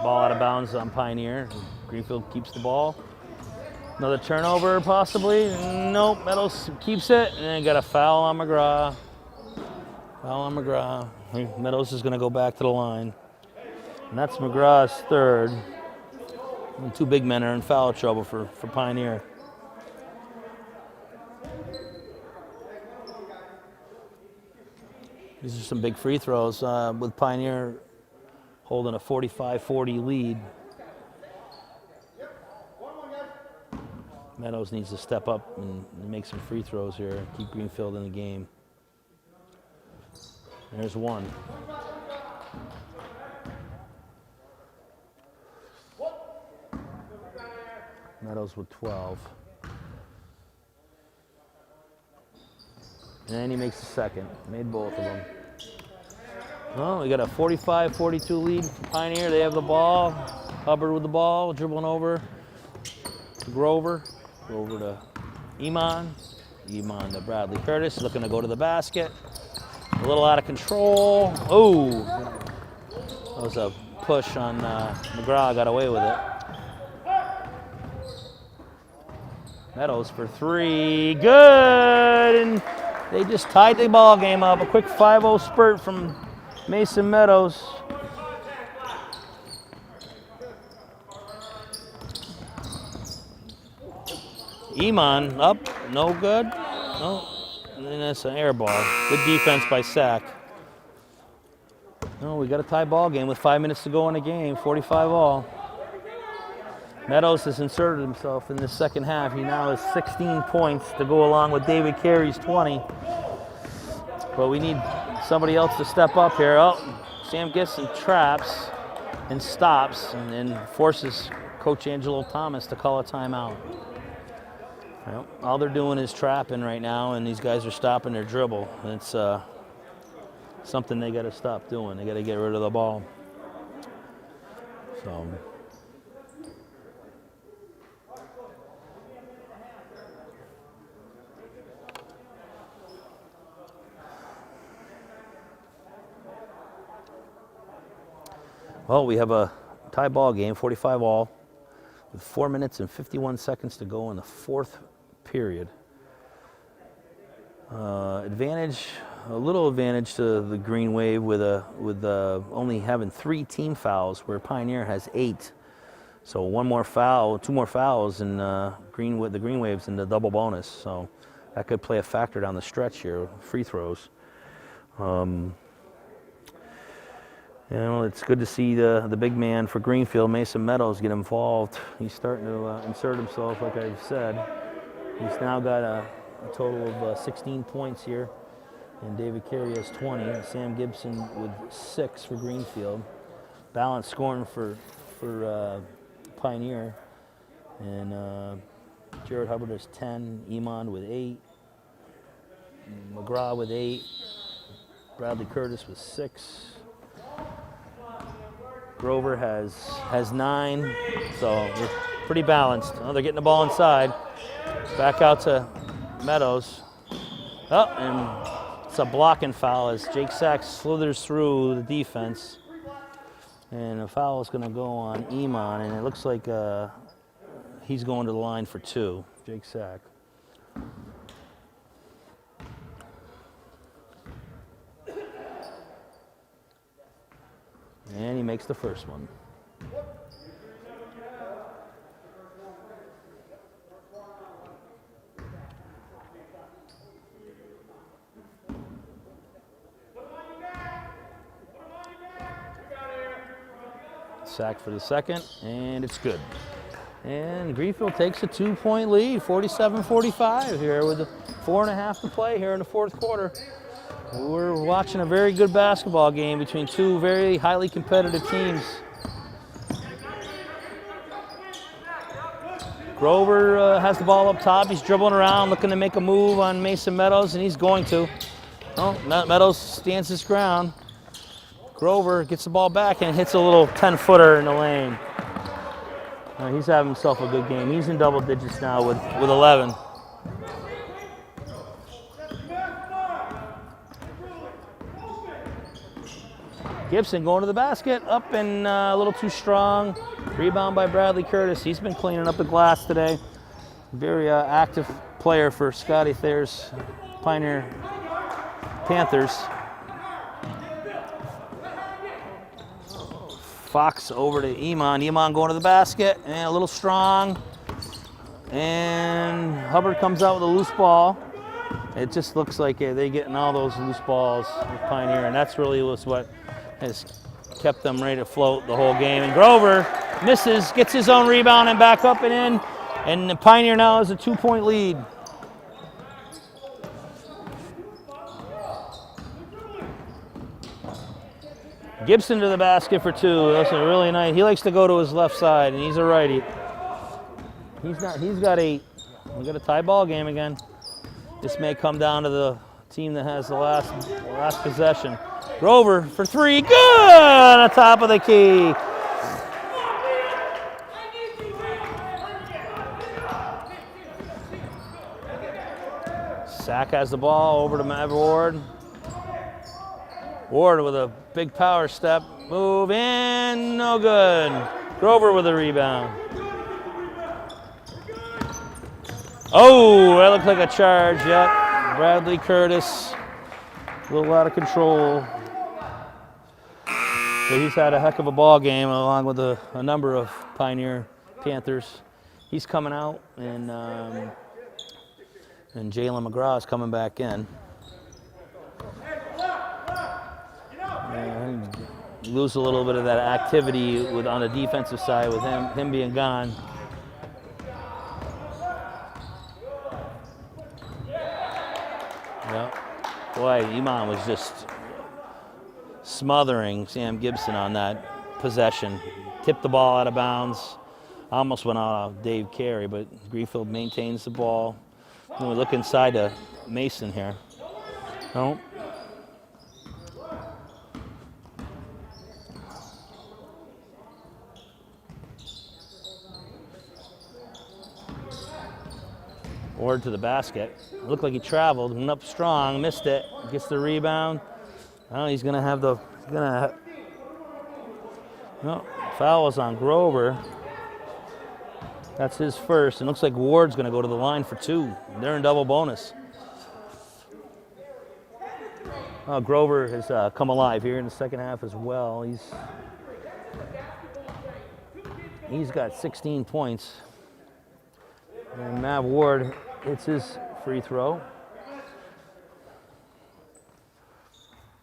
out of bounds on Pioneer. Greenfield keeps the ball. Another turnover possibly. Nope, Meadows keeps it. And then got a foul on McGraw. Foul on McGraw. Meadows is going to go back to the line. And that's McGraw's third. And two big men are in foul trouble for Pioneer. These are some big free throws with Pioneer holding a 45-40 lead. Meadows needs to step up and make some free throws here, keep Greenfield in the game. There's one. Meadows with 12. And then he makes the second. Made both of them. Well, we got a 45-42 lead for Pioneer. They have the ball. Hubbard with the ball, dribbling over to Grover. Grover to Iman. Iman to Bradley Curtis, looking to go to the basket. A little out of control. Oh, that was a push on McGraw. Got away with it. Meadows for three. Good. And they just tied the ball game up. A quick 5-0 spurt from Mason Meadows. Iman up, no good. No, and then that's an air ball. Good defense by Sack. No, we got a tie ball game with 5 minutes to go in the game. 45-all. Meadows has inserted himself in the second half. He now has 16 points to go along with David Carey's 20. But we need somebody else to step up here. Oh, Sam Gibson traps and stops and then forces Coach Angelo Thomas to call a timeout. Well, all they're doing is trapping right now, and these guys are stopping their dribble. It's something they got to stop doing. They got to get rid of the ball. So. Well, we have a tie ball game, 45-all, with 4 minutes and 51 seconds to go in the fourth period. Advantage, a little advantage to the Green Wave with only having 3 team fouls, where Pioneer has 8. So one more foul, 2 more fouls, and the Green Wave's in the double bonus. So that could play a factor down the stretch here, free throws. You know, it's good to see the big man for Greenfield, Mason Meadows, get involved. He's starting to insert himself, like I've said. He's now got a total of 16 points here, and David Carey has 20. Sam Gibson with 6 for Greenfield. Balanced scoring for Pioneer, and Jared Hubbard has 10. Iman with 8. McGraw with 8. Bradley Curtis with 6. Grover has 9, so we're pretty balanced. Oh, they're getting the ball inside. Back out to Meadows. Oh, and it's a blocking foul as Jake Sachs slithers through the defense. And a foul is going to go on Iman, and it looks like he's going to the line for 2, Jake Sachs. And he makes the first one. Sack for the second, and it's good. And Greenfield takes a 2-point lead, 47-45 here with 4.5 to play here in the fourth quarter. We're watching a very good basketball game between two very highly competitive teams. Grover has the ball up top. He's dribbling around, looking to make a move on Mason Meadows, and he's going to. Oh, Meadows stands his ground. Grover gets the ball back and hits a little 10-footer in the lane. He's having himself a good game. He's in double digits now with 11. Gibson going to the basket, up and a little too strong. Rebound by Bradley Curtis. He's been cleaning up the glass today. Very active player for Scotty Thayer's Pioneer Panthers. Fox over to Iman. Iman going to the basket and a little strong. And Hubbard comes out with a loose ball. It just looks like they're getting all those loose balls with Pioneer, and that's really what has kept them ready to float the whole game. And Grover misses, gets his own rebound and back up and in. And the Pioneer now has a 2-point lead. Gibson to the basket for two. That's a really nice. He likes to go to his left side, and he's a righty. He's got 8. We got a tie ball game again. This may come down to the team that has the last possession. Grover for 3, good on the top of the key. Sack has the ball over to Matt Ward. Ward with a big power step, move in, no good. Grover with a rebound. Oh, that looked like a charge, yep. Bradley Curtis, a little out of control. But he's had a heck of a ball game along with a number of Pioneer Panthers. He's coming out, and Jalen McGraw is coming back in. And lose a little bit of that activity on the defensive side with him being gone. Yeah. Boy, Iman was just smothering Sam Gibson on that possession. Tipped the ball out of bounds. Almost went out of Dave Carey, but Greenfield maintains the ball. And we look inside to Mason here. No. Ward to the basket. Looked like he traveled, went up strong, missed it, gets the rebound. Now he's gonna have no, foul was on Grover. That's his first, and looks like Ward's gonna go to the line for 2. They're in double bonus. Grover has come alive here in the second half as well. He's got 16 points. And Matt Ward hits his free throw.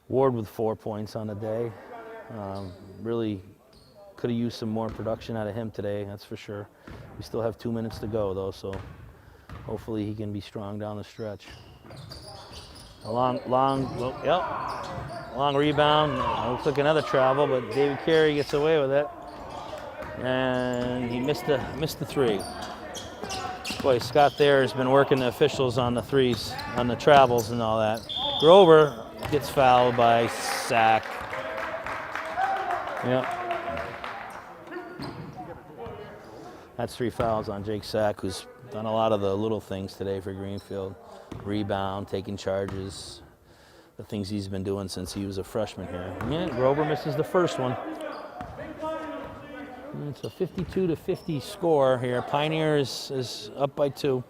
Ward with 4 points on the day. Really could have used some more production out of him today, that's for sure. We still have 2 minutes to go though, so hopefully he can be strong down the stretch. A long rebound. Looks like another travel, but David Carey gets away with it. And he missed the 3. Boy, Scott Thayer has been working the officials on the 3s, on the travels and all that. Grover gets fouled by Sack. Yep. That's 3 fouls on Jake Sack, who's done a lot of the little things today for Greenfield. Rebound, taking charges, the things he's been doing since he was a freshman here. Yeah, Grover misses the first one. It's a 52-50 score here. Pioneer is up by 2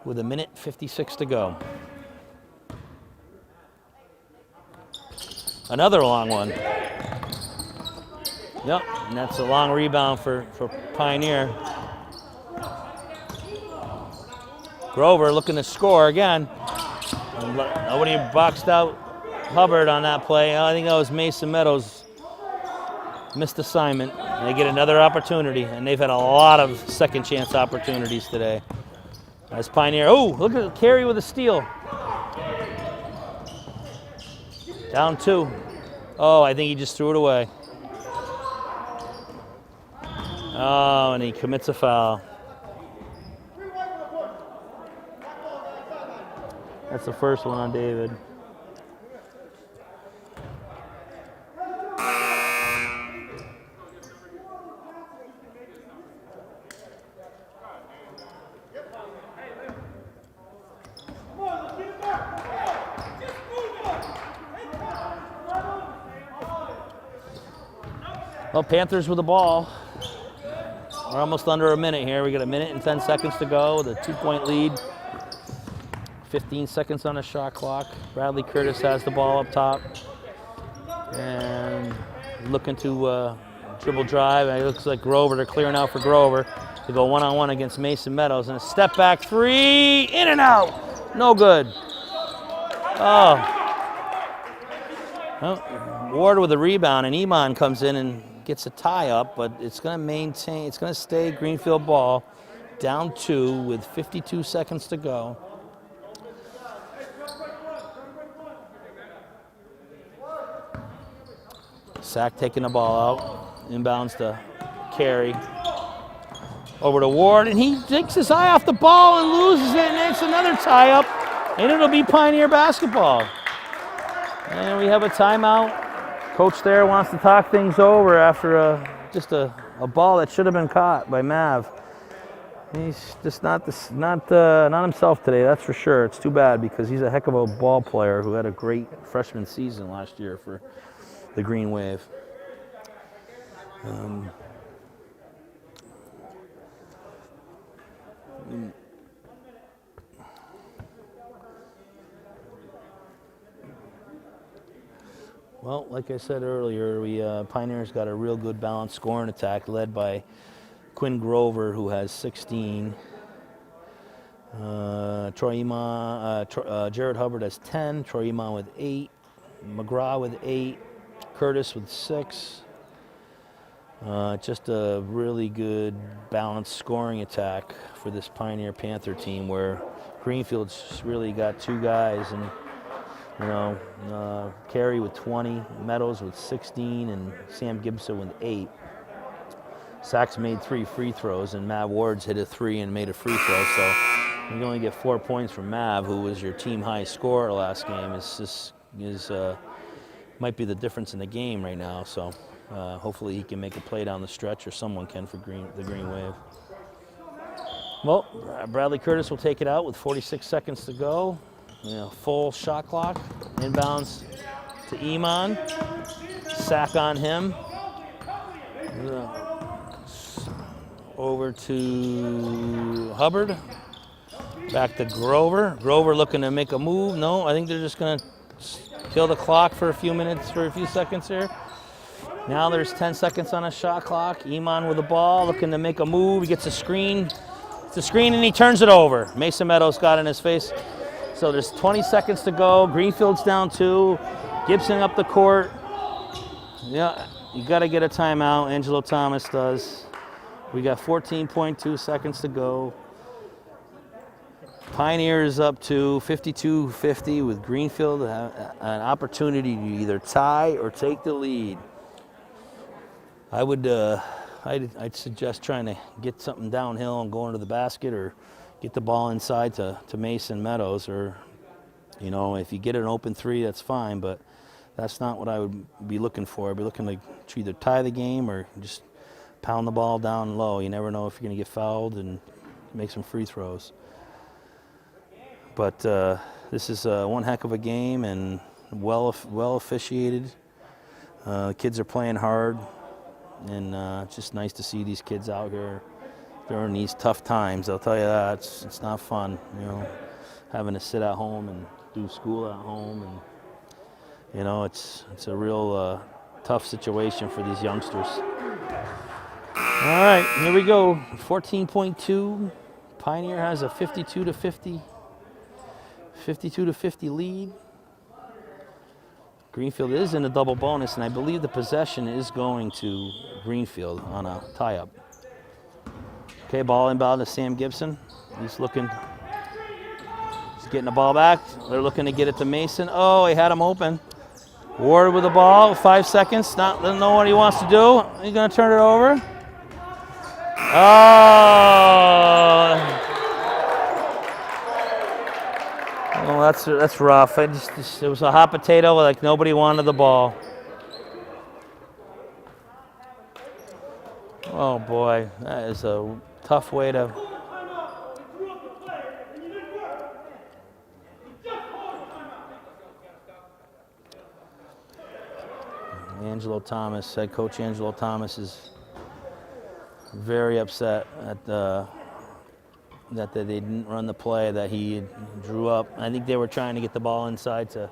with 1:56 to go. Another long one. Yep, and that's a long rebound for Pioneer. Grover looking to score again. Nobody boxed out Hubbard on that play. I think that was Mason Meadows. Missed assignment. They get another opportunity, and they've had a lot of second chance opportunities today. As Pioneer, oh, look at Carey with a steal. Down 2. Oh, I think he just threw it away. Oh, and he commits a foul. That's the first one on David. Well, Panthers with the ball. We're almost under a minute here. We got a minute and 10 seconds to go with a 2-point lead. 15 seconds on the shot clock. Bradley Curtis has the ball up top. And looking to dribble drive. And it looks like Grover, they're clearing out for Grover to go one-on-one against Mason Meadows. And a step back 3, in and out. No good. Oh. Well, Ward with a rebound, and Iman comes in and gets a tie up, but it's going to maintain, it's going to stay Greenfield ball, down 2 with 52 seconds to go. Sack taking the ball out, inbounds to Carey. Over to Ward, and he takes his eye off the ball and loses it, and it's another tie up, and it'll be Pioneer basketball. And we have a timeout. Coach there wants to talk things over after just a ball that should have been caught by Mav. He's just not himself today, that's for sure. It's too bad because he's a heck of a ball player who had a great freshman season last year for the Green Wave. Well, like I said earlier, Pioneers got a real good balanced scoring attack led by Quinn Grover, who has 16. Jared Hubbard has 10. Troy Iman with 8. McGraw with 8. Curtis with 6. Just a really good balanced scoring attack for this Pioneer Panther team, where Greenfield's really got 2 guys, and Carey with 20, Meadows with 16, and Sam Gibson with 8. Sachs made 3 free throws, and Mav Ward's hit a 3 and made a free throw. So you only get 4 points from Mav, who was your team high scorer last game. Might be the difference in the game right now. So hopefully he can make a play down the stretch, or someone can for the Green Wave. Well, Bradley Curtis will take it out with 46 seconds to go. Full shot clock. Inbounds to Iman. Sack on him. Over to Hubbard. Back to Grover. Grover looking to make a move. No, I think they're just going to kill the clock for a few minutes, for a few seconds here. Now there's 10 seconds on a shot clock. Iman with the ball, looking to make a move. He gets a screen. It's a screen and he turns it over. Mason Meadows got in his face. So there's 20 seconds to go. Greenfield's down 2. Gibson up the court. Yeah, you got to get a timeout. Angelo Thomas does. We got 14.2 seconds to go. Pioneers up to 52-50 with Greenfield an opportunity to either tie or take the lead. I'd suggest trying to get something downhill and going to the basket, or get the ball inside to Mason Meadows, or if you get an open 3, that's fine, but that's not what I would be looking for. I'd be looking to either tie the game or just pound the ball down low. You never know if you're going to get fouled and make some free throws. But this is one heck of a game, and well officiated. Kids are playing hard, and it's just nice to see these kids out here during these tough times. I'll tell you that it's not fun, having to sit at home and do school at home, and it's a real tough situation for these youngsters. All right, here we go. 14.2. Pioneer has a 52-50 lead. Greenfield is in a double bonus, and I believe the possession is going to Greenfield on a tie-up. Okay, ball inbound to Sam Gibson. He's getting the ball back. They're looking to get it to Mason. Oh, he had him open. Ward with the ball, 5 seconds, doesn't know what he wants to do. He's gonna turn it over. Oh! Well, that's rough. It was a hot potato, like nobody wanted the ball. Oh boy, that is a tough way to. Angelo Thomas, head coach Angelo Thomas is very upset at that they didn't run the play that he drew up. I think they were trying to get the ball inside to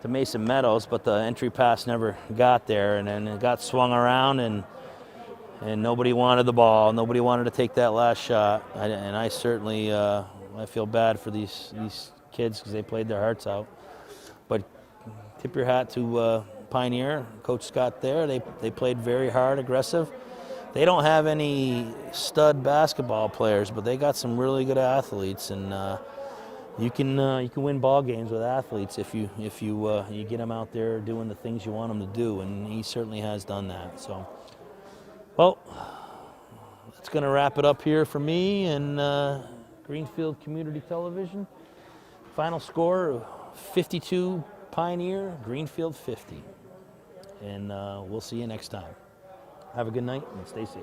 Mason Meadows, but the entry pass never got there, and then it got swung around, and nobody wanted the ball. Nobody wanted to take that last shot, and I certainly I feel bad for these kids because they played their hearts out. But tip your hat to Pioneer, Coach Scott there. They played very hard, aggressive. They don't have any stud basketball players, but they got some really good athletes, and you can win ball games with athletes if you get them out there doing the things you want them to do, and he certainly has done that. So, well, that's going to wrap it up here for me and Greenfield Community Television. Final score: 52 Pioneer, Greenfield 50, and we'll see you next time. Have a good night and stay safe.